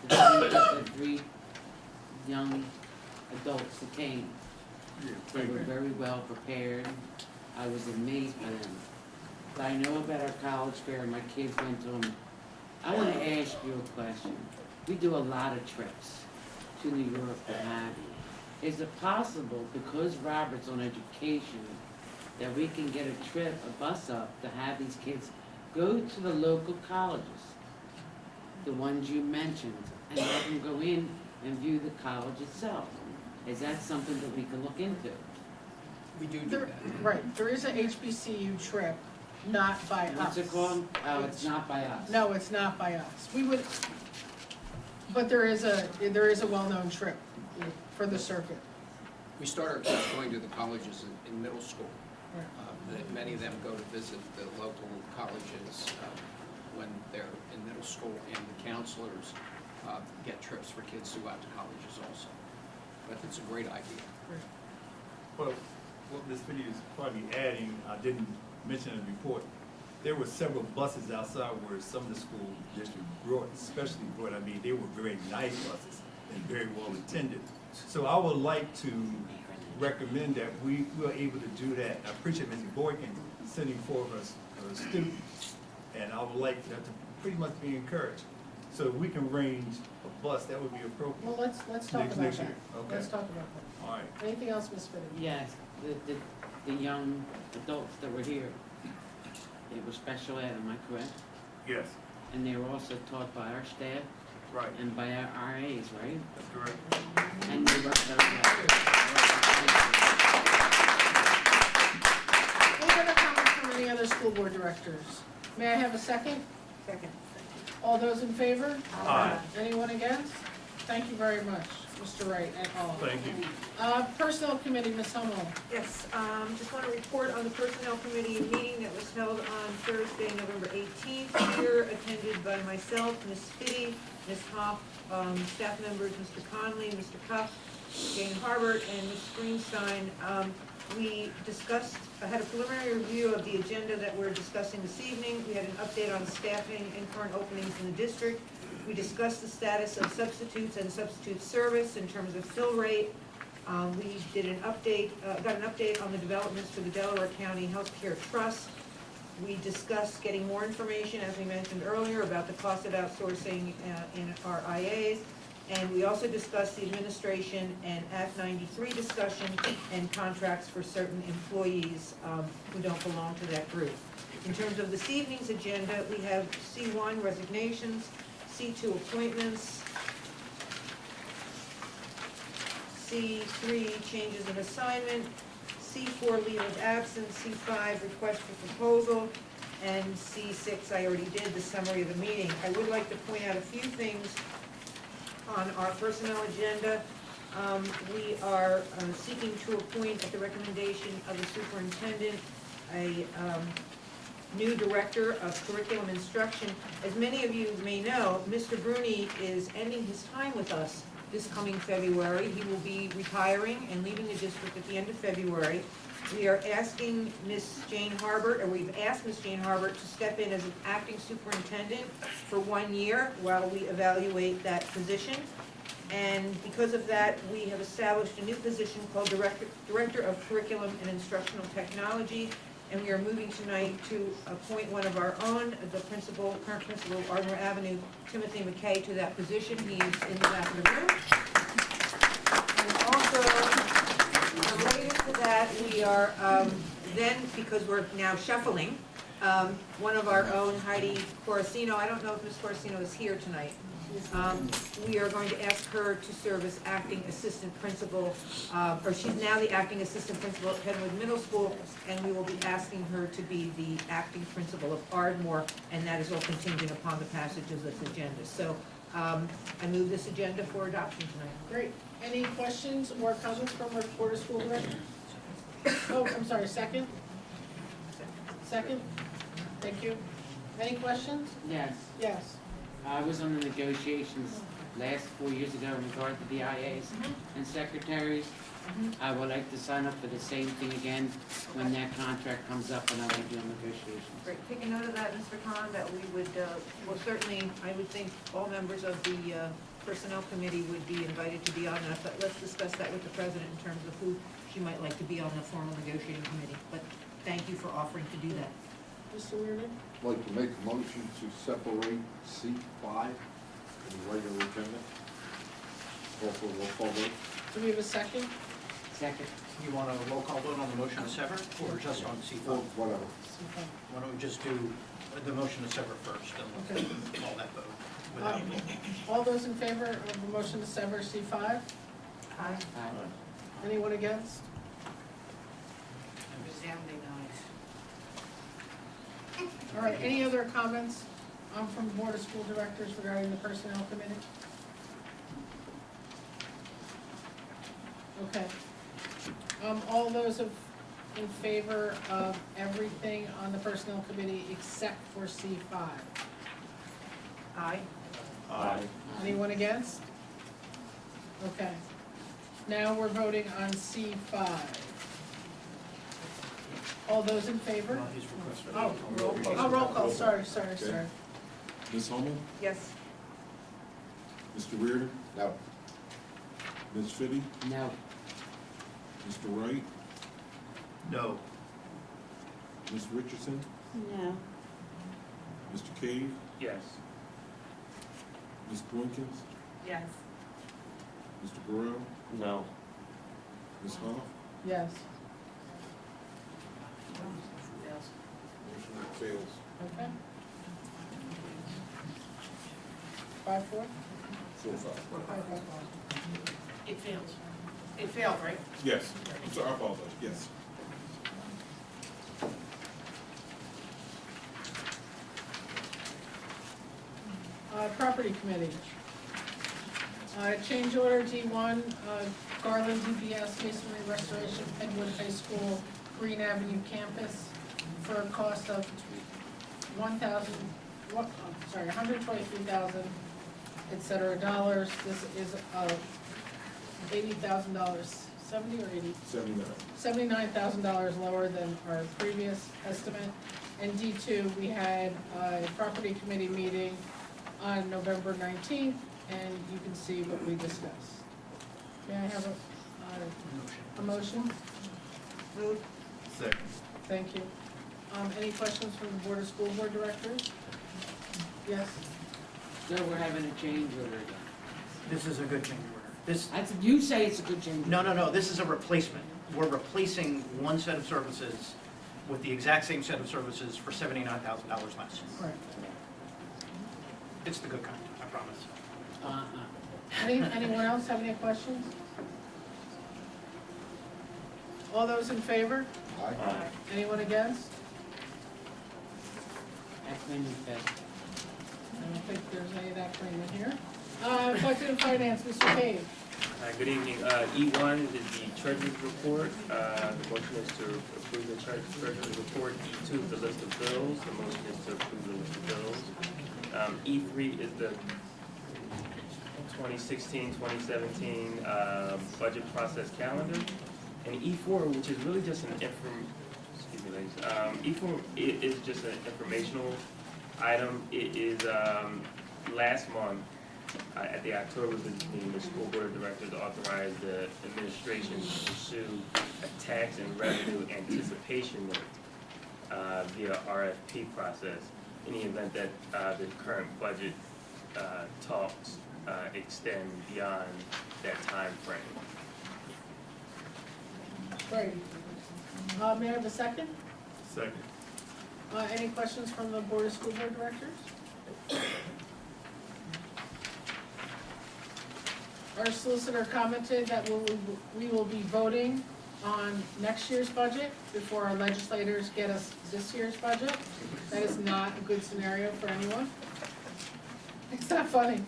The 3 young adults that came, Yeah, they thank were you. very well prepared. I was amazed by them. But I know about our college fair, my kids went to them. I wanna ask you a question. We do a lot of trips to New York, what have you. Is it possible, because Robert's on education, that we can get a trip, a bus up, to have these kids go to the local colleges? The ones you mentioned, and let them go in and view the college itself. Is that something that we can look into? We do There- that. Right, there is a HBCU trip, not by us. What's it called? Oh, it's not by us. No, it's not by us. We would, but there is a well-known trip for the circuit. We start our kids going to the colleges in middle school. Right. Many of them go to visit the local colleges when they're in middle school, and the counselors get trips for kids throughout the colleges also. But it's a great idea. Well, what Ms. Finney is probably adding, I didn't mention in the report, there were several buses outside where some of the school district brought, especially brought, I mean, they were very nice buses and very well attended. So I would like to recommend that we are able to do that. I appreciate Ms. Boykin sending forth her students, and I would like that to pretty much be encouraged. So if we can arrange a bus, that would be appropriate. Well, let's talk Next about that. year, okay. Let's talk about that. All right. Anything else, Ms. Finney? Yes, the young adults that were here, they were special ed, am I correct? Yes, And they were also taught by our staff right, and by our RAs, right? that's correct. And they worked very well. Any other comments from any other school board directors? May I have a second? Second. All those in favor? Aye. Anyone against? Thank you very much, Mr. Wright and all. Thank you. Personnel committee, Ms. Hummel. Yes, just want to report on the Personnel Committee meeting that was held on Thursday, November 18th, here, attended by myself, Ms. Fitty, Ms. Hoff, staff members, Mr. Conley, Mr. Cuff, Jane Harbert, and Ms. Greenstein. We discussed, had a preliminary review of the agenda that we're discussing this evening. We had an update on staffing and current openings in the district. We discussed the status of substitutes and substitute service in terms of fill rate. We did an update, got an update on the developments for the Delaware County Healthcare Trust. We discussed getting more information, as we mentioned earlier, about the cost of outsourcing in our IAs. And we also discussed the administration and Act 93 discussion and contracts for certain employees who don't belong to that group. In terms of this evening's agenda, we have C1 resignations, C2 appointments, C3 changes of assignment, C4 leave of absence, C5 request for proposal, and C6 I already did, the summary of the meeting. I would like to point out a few things on our personnel agenda. We are seeking to appoint, at the recommendation of the superintendent, a new director of curriculum instruction. As many of you may know, Mr. Bruni is ending his time with us this coming February. He will be retiring and leaving the district at the end of February. We are asking Ms. Jane Harbert, or we've asked Ms. Jane Harbert to step in as an acting superintendent for 1 year while we evaluate that position. And because of that, we have established a new position called Director of Curriculum and Instructional Technology. And we are moving tonight to appoint one of our own, the principal, current principal of Ardmore Avenue, Timothy McKay, to that position. He is in the back of the room. And also, related to that, we are then, because we're now shuffling, one of our own, Heidi Corosino, I don't know if Ms. Corosino is here tonight. We are going to ask her to serve as acting assistant principal, or she's now the acting assistant principal at Penwood Middle School, and we will be asking her to be the acting principal of Ardmore, and that is all contingent upon the passage of this agenda. So I move this agenda for adoption tonight. Great. Any questions or comments from our Board of School Director? Oh, I'm sorry, second? Second? Thank you. Any questions? Yes. Yes. I was on the negotiations last 4 years ago in regard to the IAs and secretaries. I would like to sign up for the same thing again when that contract comes up, and I will be on negotiations. Great, take a note of that, Mr. Khan, that we would, well, certainly, I would think all members of the Personnel Committee would be invited to be on that, but let's discuss that with the President in terms of who she might like to be on the formal negotiating committee. But thank you for offering to do that. Mr. Weirman? I'd like to make a motion to separate C5 from the regular agenda. Call for a roll call vote. Do we have a second? Second. You want a roll call vote on the motion to sever, or just on Or C5? whatever. Okay. Why don't we just do the motion to sever first, and Okay. call that vote without roll call? All those in favor of the motion to sever C5? Aye. Anyone against? Resounding ayes. All right, any other comments from the Board of School Directors regarding the Personnel Committee? Okay. All those in favor of everything on the Personnel Committee except for C5? Aye. Anyone against? Okay. Now we're voting on C5. All those in favor? He's requesting. Roll call, sorry. Ms. Holman? Yes. Mr. Reardon? No. Ms. Fitty? No. Mr. Wright? No. Ms. Richardson? No. Mr. Cave? Yes. Ms. Boykins? Yes. Mr. Burrell? No. Ms. Hoff? Yes, Motion fails. okay. 5-4? 4-5. It failed. It failed, right? Yes. I'm sorry, I apologize. Yes. Property Committee. Change order D1, Garland DBS Masonry Restoration, Penwood High School, Green Avenue Campus, for a cost of $123,000, et cetera, dollars. This is $80,000, 70 or 80? 79. $79,000 lower than our previous estimate. And D2, we had a property committee meeting on November 19th, and you can see what we discussed. May I have a motion? Move. Second. Thank you. Any questions from the Board of School Board Directors? Yes? So we're having a change order again. This is a good change order. This, You say it's a good change order. no, this is a replacement. We're replacing one set of services with the exact same set of services for $79,000 less. Right. It's the good kind, I promise. Anyone else have any questions? All those in favor? Aye. Anyone against? Ekman and Fett. I don't think there's any of that claim in here. Budget and Finance, Mr. Cave. Good evening. E1 is the treasurer's report. The motion is to approve the treasurer's report. E2 is the list of bills. The motion is to approve the list of bills. E3 is the 2016-2017 budget process calendar. And E4, which is really just an E4 is just an informational item. It is last month, at the October business meeting, the school board of directors authorized the administration to pursue a tax and revenue anticipation note via RFP process in the event that the current budget talks extend beyond that time frame. Great. May I have a second? Second. Any questions from the Board of School Board Directors? Our solicitor commented that we will be voting on next year's budget before our legislators get us this year's budget. That is not a good scenario for anyone. It's not funny.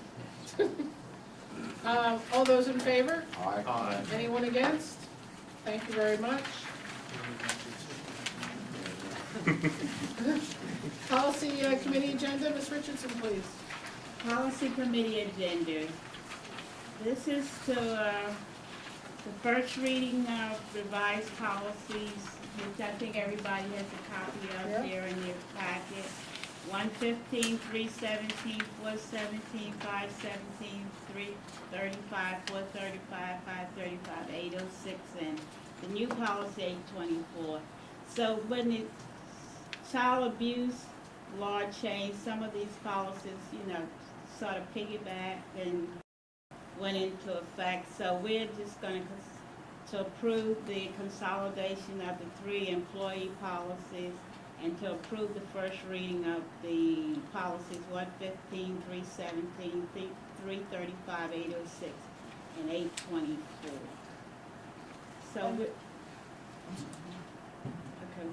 All those in favor? Aye. Anyone against? Thank you very much. Policy Committee agenda, Ms. Richardson, please. Policy Committee agenda. This is the first reading of revised policies, which I think everybody has a copy of Yeah. there in their packet. 115, 317, 417, 517, 335, 435, 535, 806, and the new policy 824. So when the child abuse law changed, some of these policies, sort of piggybacked and went into effect. So we're just gonna to approve the consolidation of the 3 employee policies and to approve the first reading of the policies 115, 317, 335, 806, and 824. So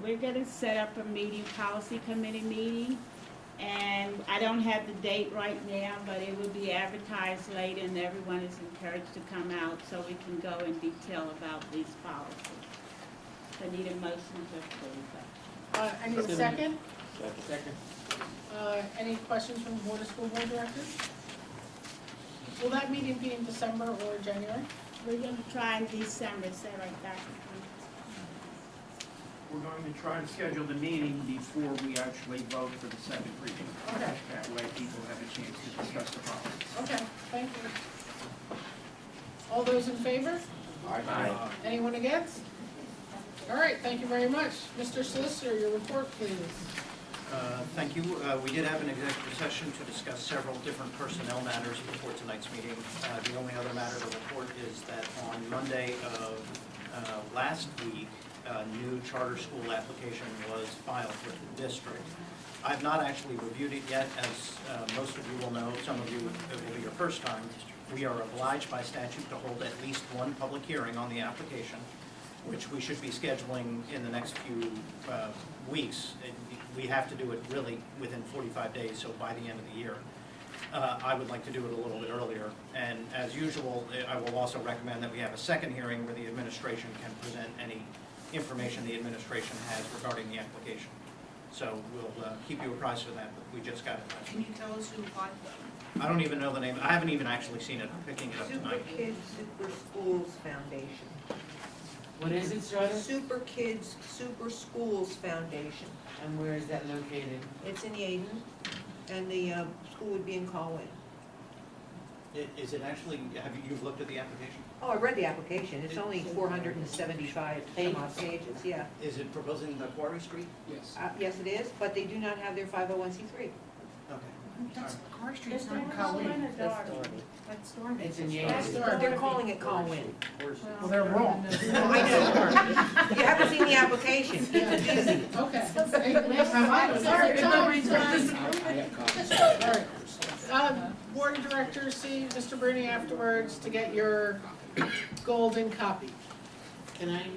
we're gonna set up a meeting, policy committee meeting, and I don't have the date right now, but it will be advertised later, and everyone is encouraged to come out so we can go in detail about these policies. I need a motion to approve that. I need a second. Second. Any questions from the Board of School Board Directors? Will that meeting be in December or January? We're gonna try in December, is that right, Dr. We're going to try to schedule the meeting before we actually vote for the second reading. Okay. That way people have a chance to discuss the policy. Okay, thank you. All those in favor? Aye. Anyone against? All right, thank you very much. Mr. Solicitor, your report, please. Thank you. We did have an executive session to discuss several different personnel matters before tonight's meeting. The only other matter to report is that on Monday of last week, a new charter school application was filed with the district. I've not actually reviewed it yet, as most of you will know. Some of you, it will be your first time. We are obliged by statute to hold at least one public hearing on the application, which we should be scheduling in the next few weeks. We have to do it really within 45 days, so by the end of the year. I would like to do it a little bit earlier. And as usual, I will also recommend that we have a second hearing where the administration can present any information the administration has regarding the application. So we'll keep you apprised of that, but we just got it last Can week. you tell us who applied? I don't even know the name. I haven't even actually seen it. I'm picking it up Super tonight. Kids Super Schools Foundation. What is it, Charlie? Super Kids Super Schools Foundation. And where is that located? It's in Yaden, and the school would be in Colwyn. Is it actually, you've looked at the application? Oh, I read the application. It's only 475 some odd pages, yeah. Is it proposing the Quarry Street? Yes. Yes, it is, but they do not have their 501c3. Okay. That's, Car Street's Is not in that Colwyn. Colwyn or That's Darby? That's Darby. It's in That's Yates. Darby. They're calling it Colwyn. Well, they're wrong. No, I know. You haven't seen the application. It's easy. Okay. Last time I was there, All right. Board of Directors, see Mr. Bruni afterwards to get your golden copy. Can I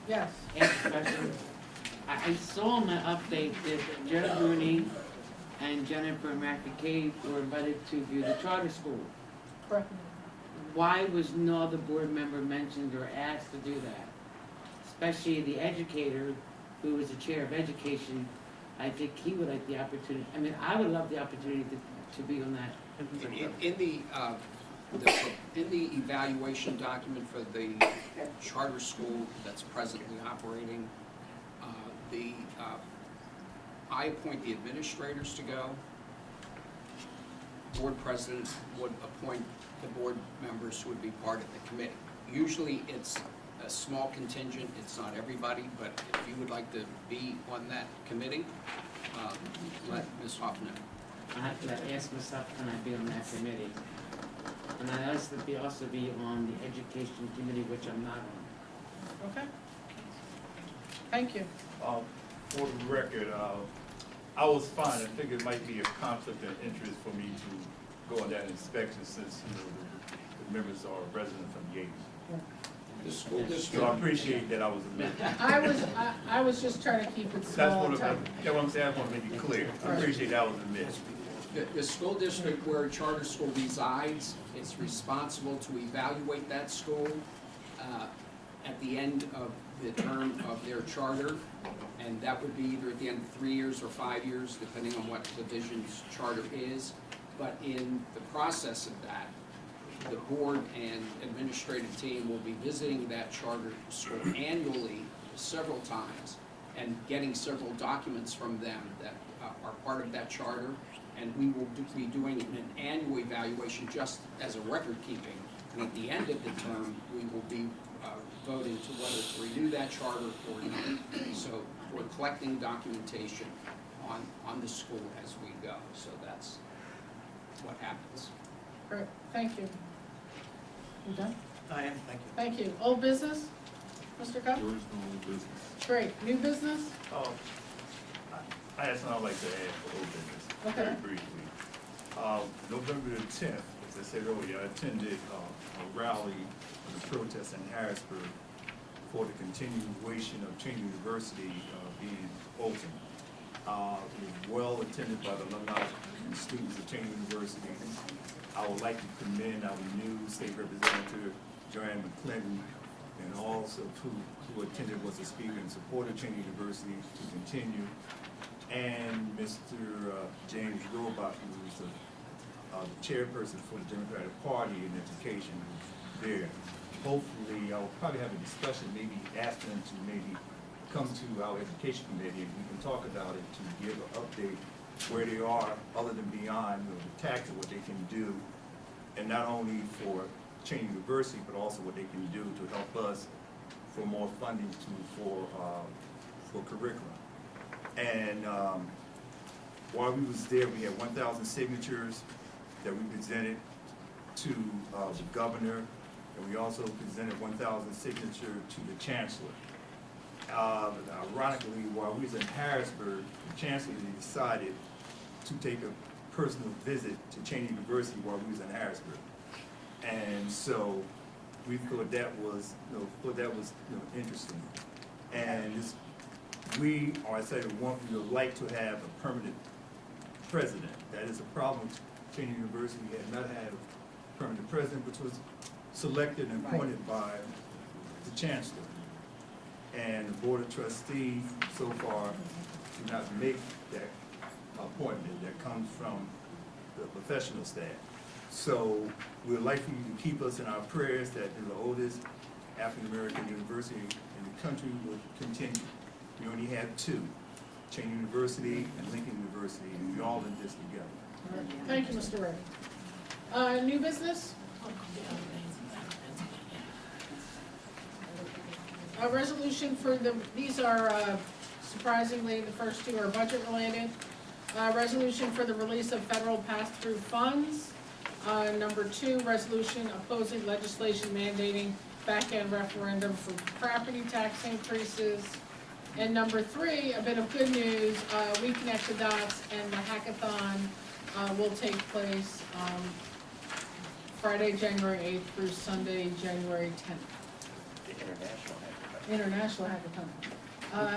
Yes. ask a question? I saw in my update that Joe Rooney and Jennifer McAcade were invited to view the charter school. Correct. Why was no other board member mentioned or asked to do that? Especially the educator, who was the chair of education. I think he would like the opportunity, I mean, I would love the opportunity to be on that. In the evaluation document for the charter school that's presently operating, I appoint the administrators to go. Board president would appoint the board members who would be part of the committee. Usually it's a small contingent, it's not everybody, but if you would like to be on that committee, let Ms. Hoff know. I have to ask myself, can I be on that committee? And I also be on the education committee, which I'm not on. Okay. Thank you. For the record, I was fine. I think it might be a conflict of interest for me to go on that inspection since, the members are residents from Yates. The school So district. I appreciate that I was admitted. I was just trying to keep it That's small. what I'm saying. I want to make it clear. I appreciate that I was admitted. The school district where a charter school resides is responsible to evaluate that school at the end of the term of their charter, and that would be either at the end of 3 years or 5 years, depending on what the division's charter is. But in the process of that, the board and administrative team will be visiting that charter school annually several times and getting several documents from them that are part of that charter. And we will be doing an annual evaluation just as a record keeping. And at the end of the term, we will be voting to whether to renew that charter or not. So we're collecting documentation on the school as we go, so that's what happens. Great, thank you. You done? I am, thank you. Thank you. Old business, Mr. Cup? There is no old business. Great. New business? I had something I'd like to add for old business, Okay. very briefly. November the 10th, as I said earlier, I attended a rally for the protest in Harrisburg for the continuation of Cheney University being open. It was well attended by the alumni and students of Cheney University. I would like to commend our new state representative, Joanne McClinton, and also who attended, was a speaker in support of Cheney University to continue, and Mr. James Robach, who is the chairperson for the Democratic Party in Education, who's there. Hopefully, I'll probably have a discussion, maybe ask them to maybe come to our Education Committee and we can talk about it to give an update where they are, other than beyond the tax and what they can do, and not only for Cheney University, but also what they can do to help us for more funding for curriculum. And while we was there, we had 1,000 signatures that we presented to the governor, and we also presented 1,000 signatures to the chancellor. Ironically, while we was in Harrisburg, the chancellor decided to take a personal visit to Cheney University while we was in Harrisburg. And so we thought that was, interesting. And this, we would like to have a permanent president. That is a problem. Cheney University had not had a permanent president, which was selected and appointed by the chancellor. And the Board of Trustees so far do not make that appointment that comes from the professional staff. So we'd like for you to keep us in our prayers that the oldest African-American university in the country will continue. We only have two, Cheney University and Lincoln University, and we're all in this together. All right. Thank you, Mr. Ray. New business? A resolution for these are surprisingly, the first two are budget related. Resolution for the release of federal pass-through funds. Number 2, resolution opposing legislation mandating back-end referendum for property tax increases. And number 3, a bit of good news, We Connect the Dots and the hackathon will take place Friday, January 8th through Sunday, January 10th. The international hackathon. International hackathon.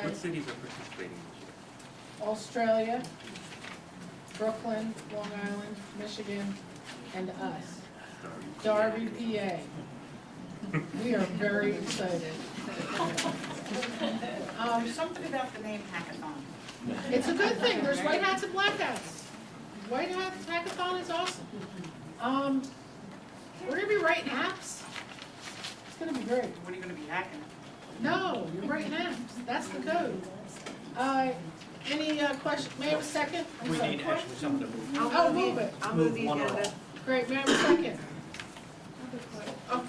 What cities are participating this year? Australia, Brooklyn, Long Island, Michigan, and us. Darby, PA. We are very excited. Something about the name hackathon. It's a good thing, there's white hats and black hats. White hat hackathon is awesome. We're gonna be writing apps. It's gonna be great. What are you gonna be hacking? No, you're writing apps, that's the code. Any questions, may I have a second? I'm We sorry. need actually something to move. I'll move it. I'll move the Move one agenda. off. Great, may I have a second? Oh,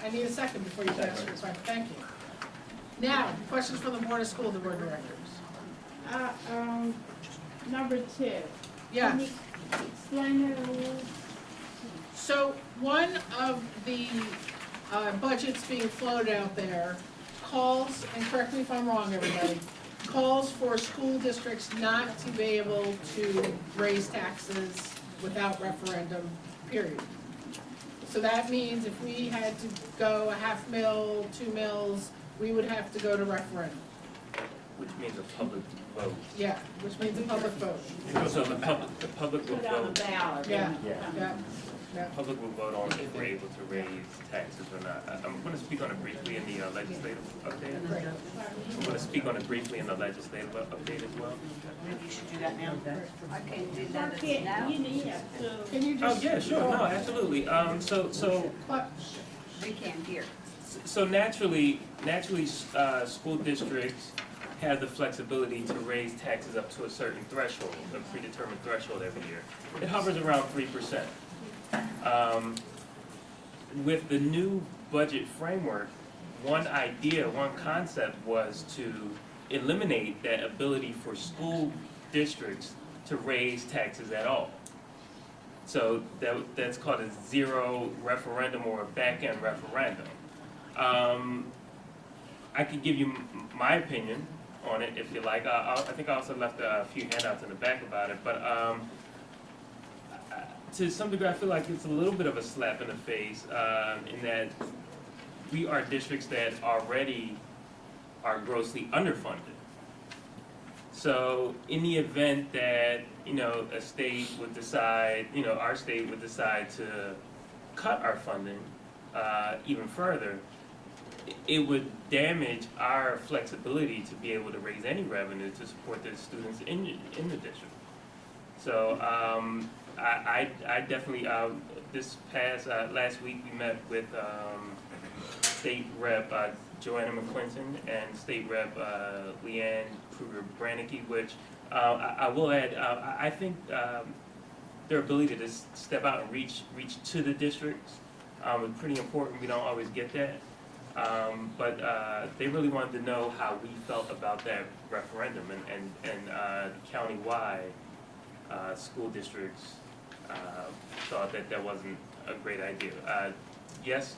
I need a second before you pass your question, thank you. Now, questions from the Board of School Board Directors? Number 2. Yes. Can you explain it a little? So one of the budgets being floated out there calls, and correct me if I'm wrong, everybody, calls for school districts not to be able to raise taxes without referendum, period. So that means if we had to go a half mil, 2 mils, we would have to go to referendum. Which means a public vote. Yeah, which means a public vote. So the public will Put on vote, the ballot. Yeah, Yeah. yeah, yeah. public will vote on if we're able to raise taxes or not. I'm gonna speak on it briefly in the legislative update. Great. I'm gonna speak on it briefly in the legislative update as well. Maybe you should do that now. I can't do Why that can't you need it to? Can you Oh, just? yeah, sure, no, absolutely. We can't hear. So naturally, school districts have the flexibility to raise taxes up to a certain threshold, a predetermined threshold every year. It hovers around 3%. With the new budget framework, one idea, one concept was to eliminate that ability for school districts to raise taxes at all. So that's called a zero referendum or a back-end referendum. I could give you my opinion on it if you like. I think I also left a few handouts in the back about it, but to some degree I feel like it's a little bit of a slap in the face in that we are districts that already are grossly underfunded. So in the event that, a state would decide, our state would decide to cut our funding even further, it would damage our flexibility to be able to raise any revenue to support the students in the district. So I definitely, this past, last week we met with State Rep Joanna McClinton and State Rep Leanne Kruger-Branicki, which I will add, I think their ability to step out and reach to the districts is pretty important. We don't always get that. But they really wanted to know how we felt about that referendum, and countywide school districts thought that wasn't a great idea. Yes,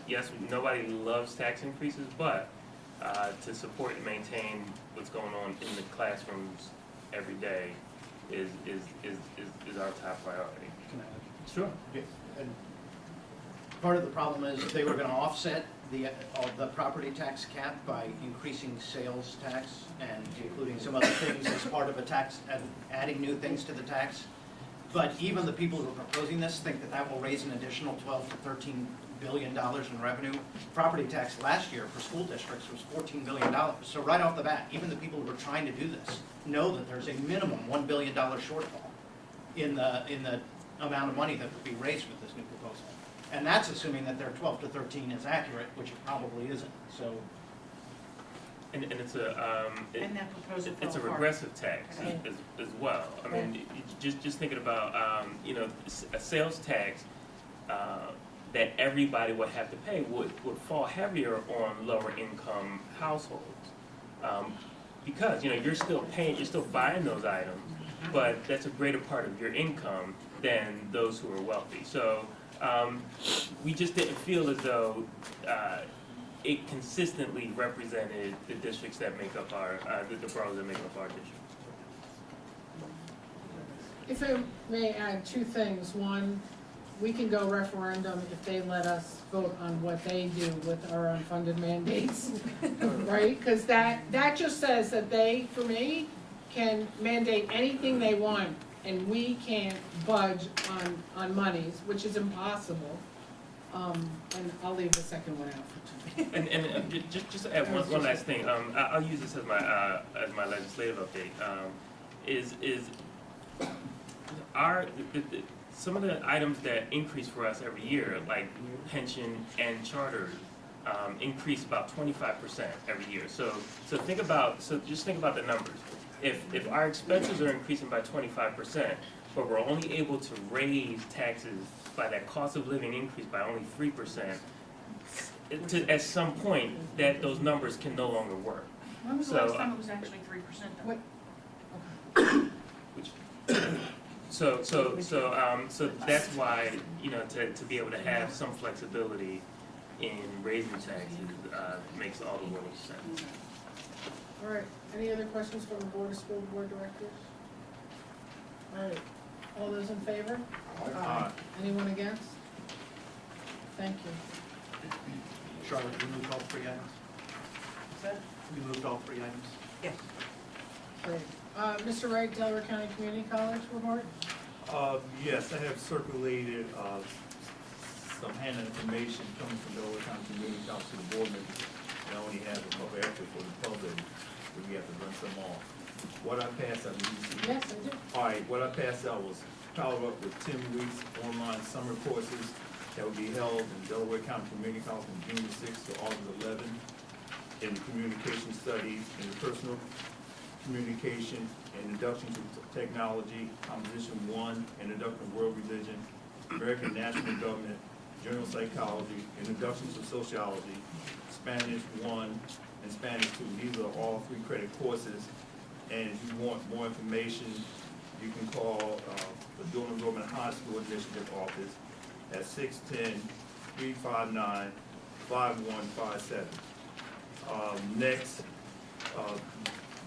nobody loves tax increases, but to support and maintain what's going on in the classrooms every day is our top priority. Can I- Sure. Yeah, and part of the problem is they were gonna offset the property tax cap by increasing sales tax and including some other things as part of a tax, and adding new things to the tax. But even the people who are proposing this think that that will raise an additional $12 to $13 billion in revenue. Property tax last year for school districts was $14 billion. So right off the bat, even the people who are trying to do this know that there's a minimum $1 billion shortfall in the amount of money that would be raised with this new proposal. And that's assuming that their 12 to 13 is accurate, which it probably isn't, so. And it's a, And that proposal it's a fell apart. regressive tax as well. I mean, just thinking about, a sales tax that everybody would have to pay would fall heavier on lower income households. Because, you're still paying, you're still buying those items, but that's a greater part of your income than those who are wealthy. So we just didn't feel as though it consistently represented the districts that make up our, the boroughs that make up our district. If I may add two things. One, we can go referendum if they let us vote on what they do with our unfunded mandates, right? Because that just says that they, for me, can mandate anything they want, and we can't budge on monies, which is impossible. And I'll leave the second one out for tonight. And just to add one last thing, I'll use this as my legislative update. Is some of the items that increase for us every year, like pension and charter, increase about 25% every year. So just think about the numbers. If our expenses are increasing by 25%, but we're only able to raise taxes by that cost of living increase by only 3%, at some point that those numbers can no longer work. When was the last time it was actually 3% though? What? So that's why, to be able to have some flexibility in raising taxes makes all the more sense. All right, any other questions from the Board of School Board Directors? All right, all those in favor? Aye. Anyone against? Thank you. Charlotte, we moved all three items? Is that We moved all three items? Yes. great? Mr. Wright, Delaware County Community College report? Yes, I have circulated some hand information coming from Delaware County Community College to the board members. I only have a couple extra for the public, but we have to run some off. What I passed out, Yes, I do. all right, what I passed out was follow up with 10 weeks online summer courses that will be held in Delaware County Community College from June 6th to August 11th in communication studies, interpersonal communication, introduction to technology, composition 1, introduction to world religion, American national government, general psychology, introduction to sociology, Spanish 1, and Spanish 2. These are all 3 credit courses. And if you want more information, you can call the dual enrollment high school initiative office at 610-359-5157. Next,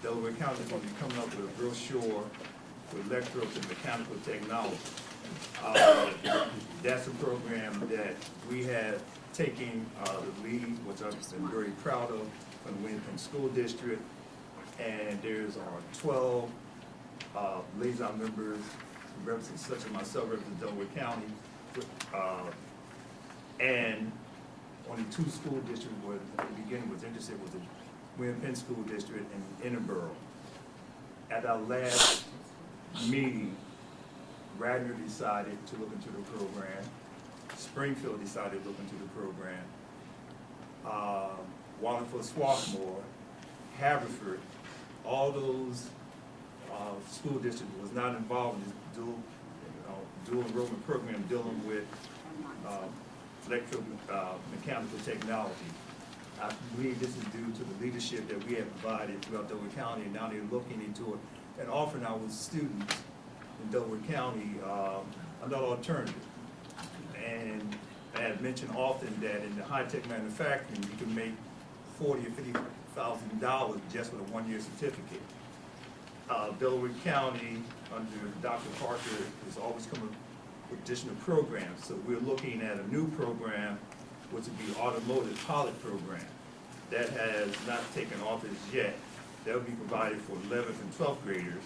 Delaware County is going to be coming up with a brochure with electro and mechanical technology. That's a program that we have taken the lead, which I've been very proud of, from the William Penn School District. And there's 12 liaison members who represent, such as myself, represent Delaware County. And only 2 school districts were, at the beginning, was interested, was the William Penn School District and Edinburgh. At our last meeting, Radnor decided to look into the program. Springfield decided to look into the program. Wallingford, Swarthmore, Haverford, all those school districts was not involved in this dual enrollment program dealing with electromechanical technology. I believe this is due to the leadership that we have provided throughout Delaware County, and now they're looking into it and offering our students in Delaware County another alternative. And I have mentioned often that in the high-tech manufacturing, you can make $40,000 or $50,000 just with a 1-year certificate. Delaware County, under Dr. Parker, has always come up with additional programs. So we're looking at a new program, which would be automotive pilot program. That has not taken off as yet. That will be provided for 11th and 12th graders.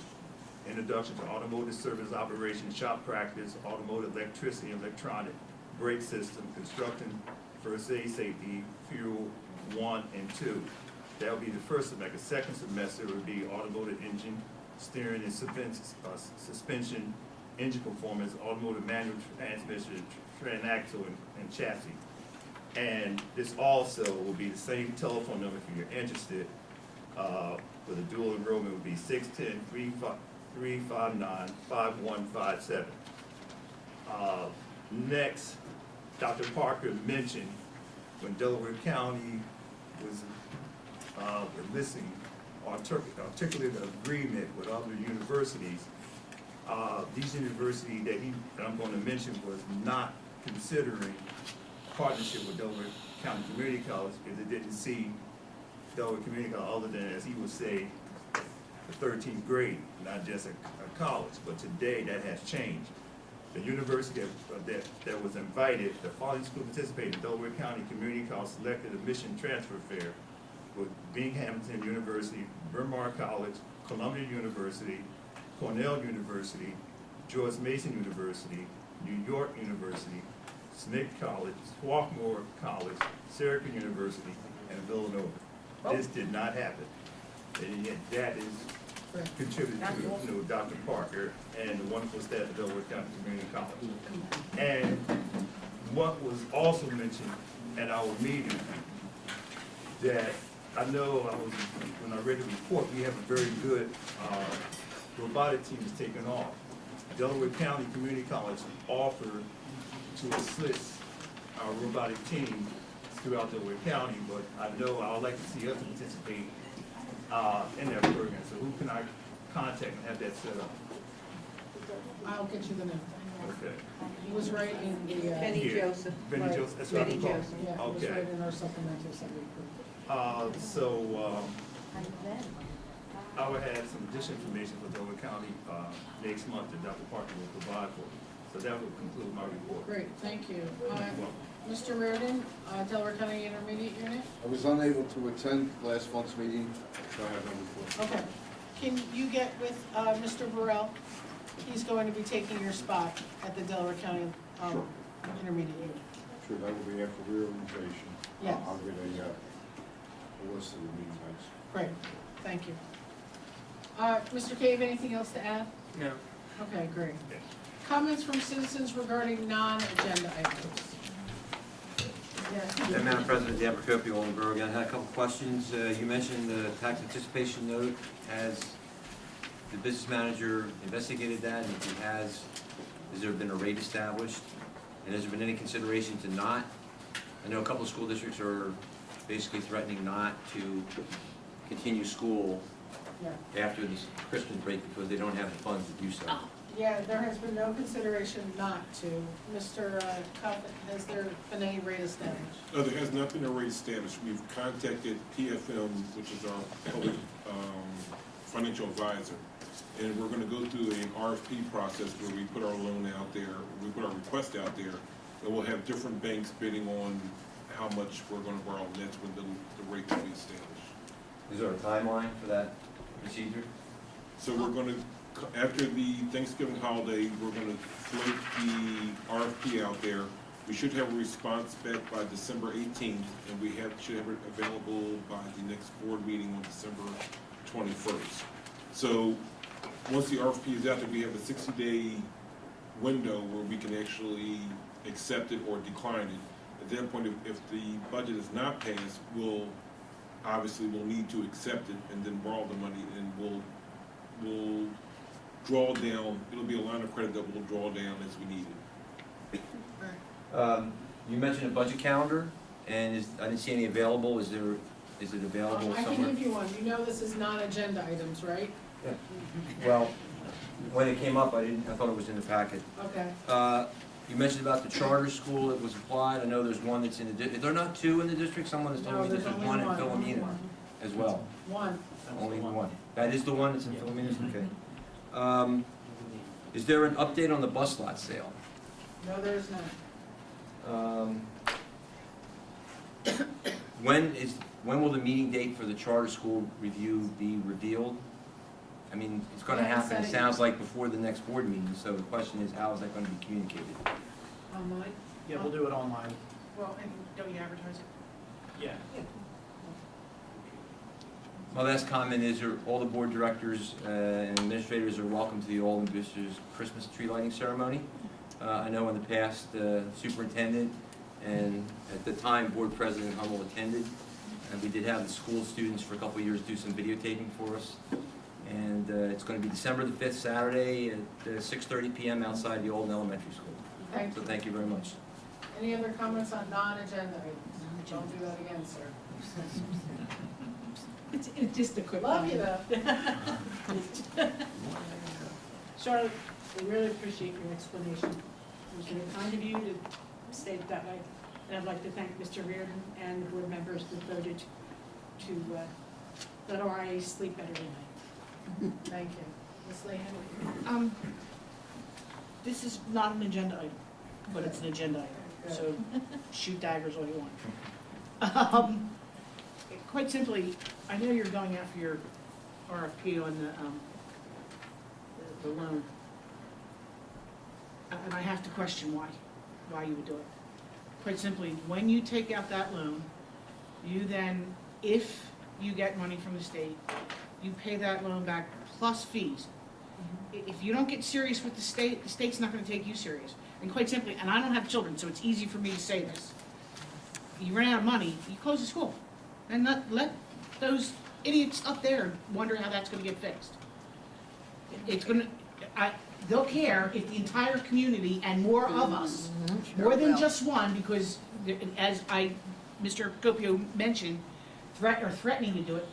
Introduction to automotive service operation, shop practice, automotive electricity and electronic, brake system, construction, first aid safety, fuel 1 and 2. That will be the first semester. Second semester would be automotive engine, steering and suspension, engine performance, automotive manual transmission, transaxle and chassis. And this also will be the same telephone number if you're interested. For the dual enrollment would be 610-359-5157. Next, Dr. Parker mentioned when Delaware County was enlisting or articulated an agreement with other universities. These universities that I'm going to mention was not considering partnership with Delaware County Community College because it didn't see Delaware Community College other than, as he would say, the 13th grade, not just a college. But today that has changed. The university that was invited, the following school participated in Delaware County Community College selected admission transfer fair with Binghamton University, Bryn Mawr College, Columbia University, Cornell University, George Mason University, New York University, Smith College, Swarthmore College, Syracuse University, and Villanova. This did not happen. And yet that is contributed to Dr. Parker and the wonderful staff of Delaware County Community College. And what was also mentioned at our meeting that I know when I read the report, we have a very good robotic team that's taken off. Delaware County Community College offered to assist our robotic team throughout Delaware County, but I know I would like to see us participate in that program. So who can I contact and have that set up? I'll get you the name. Okay. He was right in the. Benny Here. Joseph. Benny Right. Joseph, that's what I Benny call. Joseph. Yeah, it was Okay. right in our supplementals that we approved. I will have some additional information for Delaware County next month that Dr. Parker will provide for me. So that will conclude my report. Great, thank you. You're welcome. Mr. Reardon, Delaware County Intermediate Unit. I was unable to attend last month's meeting, so I have no report. Okay. Can you get with Mr. Burrell? He's going to be taking your spot at the Delaware County Sure. Intermediate Unit. Sure, that will be after reorganization. Yes. I'll get a list of the meeting nights. Great, thank you. Mr. Cave, anything else to add? No. Okay, great. Comments from citizens regarding non-agenda items? Yeah, Madam President, Dan Procopio, Oldenburg. I had a couple questions. You mentioned the tax anticipation note. Has the business manager investigated that? And if he has there been a rate established? And has there been any consideration to not? I know a couple of school districts are basically threatening not to continue school Yeah. after this Christmas break because they don't have the funds to do so. Yeah, there has been no consideration not to. Mr. Cupp, has there been any rate established? There has not been a rate established. We've contacted PFM, which is our public financial advisor, and we're gonna go through an RFP process where we put our loan out there, we put our request out there, and we'll have different banks bidding on how much we're gonna borrow, and that's when the rate will be established. Is there a timeline for that procedure? So we're gonna, after the Thanksgiving holiday, we're gonna float the RFP out there. We should have a response back by December 18th, and we should have it available by the next board meeting on December 21st. So, once the RFP is out there, we have a 60-day window where we can actually accept it or decline it. At that point, if the budget is not passed, we'll need to accept it and then borrow the money, and we'll draw down, it'll be a line of credit that we'll draw down as we need it. You mentioned a budget calendar, and I didn't see any available. Is it available I somewhere? can give you one. You know this is non-agenda items, right? Yeah. Well, when it came up, I thought it was in the packet. Okay. You mentioned about the charter school that was applied. I know there's one that's in the, there are not two in the district? Someone has told No, me there's there's only one in one. Philomena as well. One. Only one. That is the one that's in Philomena? Okay. Is there an update on the bus lot sale? No, there's not. When will the meeting date for the charter school review be revealed? I mean, it's gonna happen, it sounds like, before the next board meeting, so the question is, how is that gonna be communicated? Online? Yeah, we'll do it online. Well, and don't you advertise it? Yeah. My last comment is, all the board directors and administrators are welcome to the Alden Boosters Christmas tree lighting ceremony. I know in the past, superintendent and at the time, board president Hummel attended. And we did have the school students for a couple of years do some videotaping for us. And it's going to be December the 5th, Saturday at 6:30 p.m. outside the Alden Elementary School. Thank So you. thank you very much. Any other comments on non-agenda items? Don't do that again, sir. It's just a quick Love you comment. though. Charlotte, we really appreciate your explanation. It was very kind of you to state it that way. And I'd like to thank Mr. Reardon and the board members that voted to let RIA sleep better tonight. Thank you. Ms. Lehan? This is not an agenda item, but it's an agenda item, so shoot daggers all you want. Quite simply, I know you're going after your RFP on the loan. And I have to question why you would do it. Quite simply, when you take out that loan, you then, if you get money from the state, you pay that loan back plus fees. If you don't get serious with the state's not gonna take you serious. And quite simply, and I don't have children, so it's easy for me to say this. You run out of money, you close the school. And let those idiots up there wonder how that's gonna get fixed. It's gonna, they'll care if the entire community and more of us, more than just one, because as Mr. Copio mentioned, threatening to do it,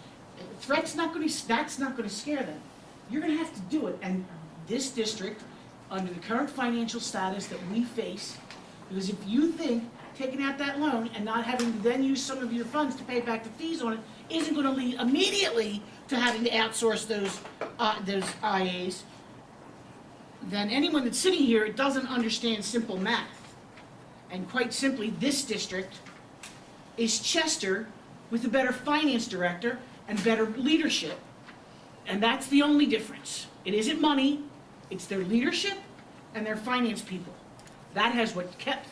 that's not gonna scare them. You're gonna have to do it, and this district, under the current financial status that we face, because if you think taking out that loan and not having to then use some of your funds to pay back the fees on it isn't gonna lead immediately to having to outsource those IAs, then anyone that's sitting here doesn't understand simple math. And quite simply, this district is Chester with a better finance director and better leadership. And that's the only difference. It isn't money, it's their leadership and their finance people. That has kept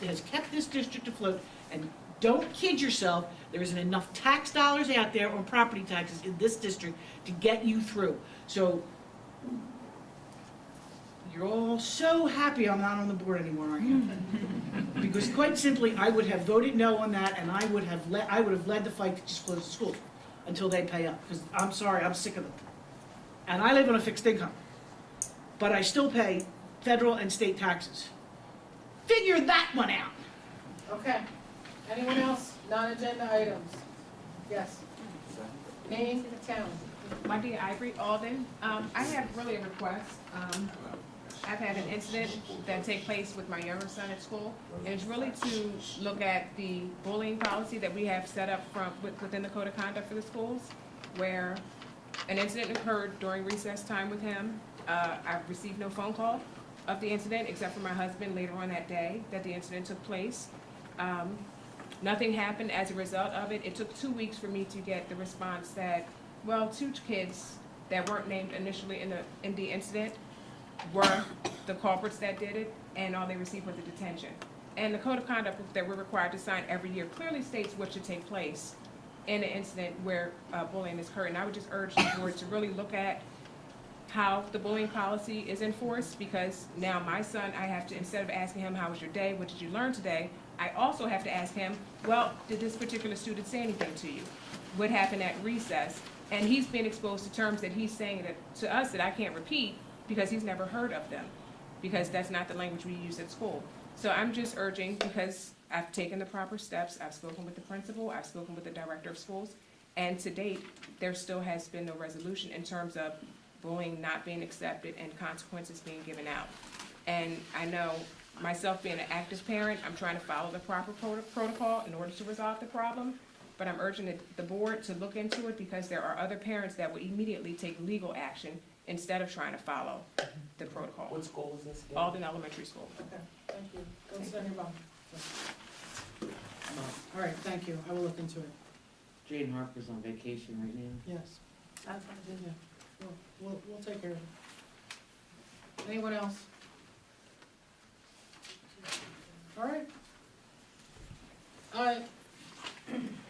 this district afloat. And don't kid yourself, there isn't enough tax dollars out there on property taxes in this district to get you through. So you're all so happy I'm not on the board anymore, aren't you? Because quite simply, I would have voted no on that, and I would have led the fight to just close the school until they pay up. Because I'm sorry, I'm sick of them. And I live on a fixed income, but I still pay federal and state taxes. Figure that one out. Okay. Anyone else? Non-agenda items? Yes. Name, town. My dear Ivory Alden, I have really a request. I've had an incident that take place with my younger son at school, and it's really to look at the bullying policy that we have set up within the code of conduct for the schools, where an incident occurred during recess time with him. I've received no phone call of the incident, except for my husband later on that day that the incident took place. Nothing happened as a result of it. It took 2 weeks for me to get the response that, well, 2 kids that weren't named initially in the incident were the culprits that did it, and all they received was a detention. And the code of conduct that we're required to sign every year clearly states what should take place in an incident where bullying is occurred. And I would just urge the board to really look at how the bullying policy is enforced, because now my son, I have to, instead of asking him, how was your day, what did you learn today, I also have to ask him, well, did this particular student say anything to you? What happened at recess? And he's been exposed to terms that he's saying that, to us, that I can't repeat because he's never heard of them, because that's not the language we use at school. So I'm just urging, because I've taken the proper steps, I've spoken with the principal, I've spoken with the director of schools, and to date, there still has been no resolution in terms of bullying not being accepted and consequences being given out. And I know, myself being an active parent, I'm trying to follow the proper protocol in order to resolve the problem, but I'm urging the board to look into it, because there are other parents that will immediately take legal action instead of trying to follow the protocol. What school is this again? Alden Elementary School. Okay, thank you. Go sit your bum. All right, thank you. I will look into it. Jane Harper's on vacation right now. Yes. That's what I did. Yeah. We'll take care of it. Anyone else? All right.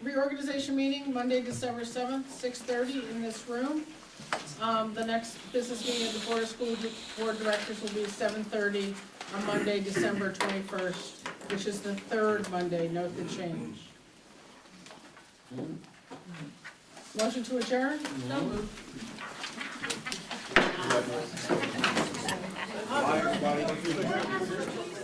Reorganization meeting, Monday, December 7th, 6:30 in this room. The next business meeting of the Board of School Board Directors will be 7:30 on Monday, December 21st, which is the third Monday. Note the change. Motion to adjourn? Bye, everybody.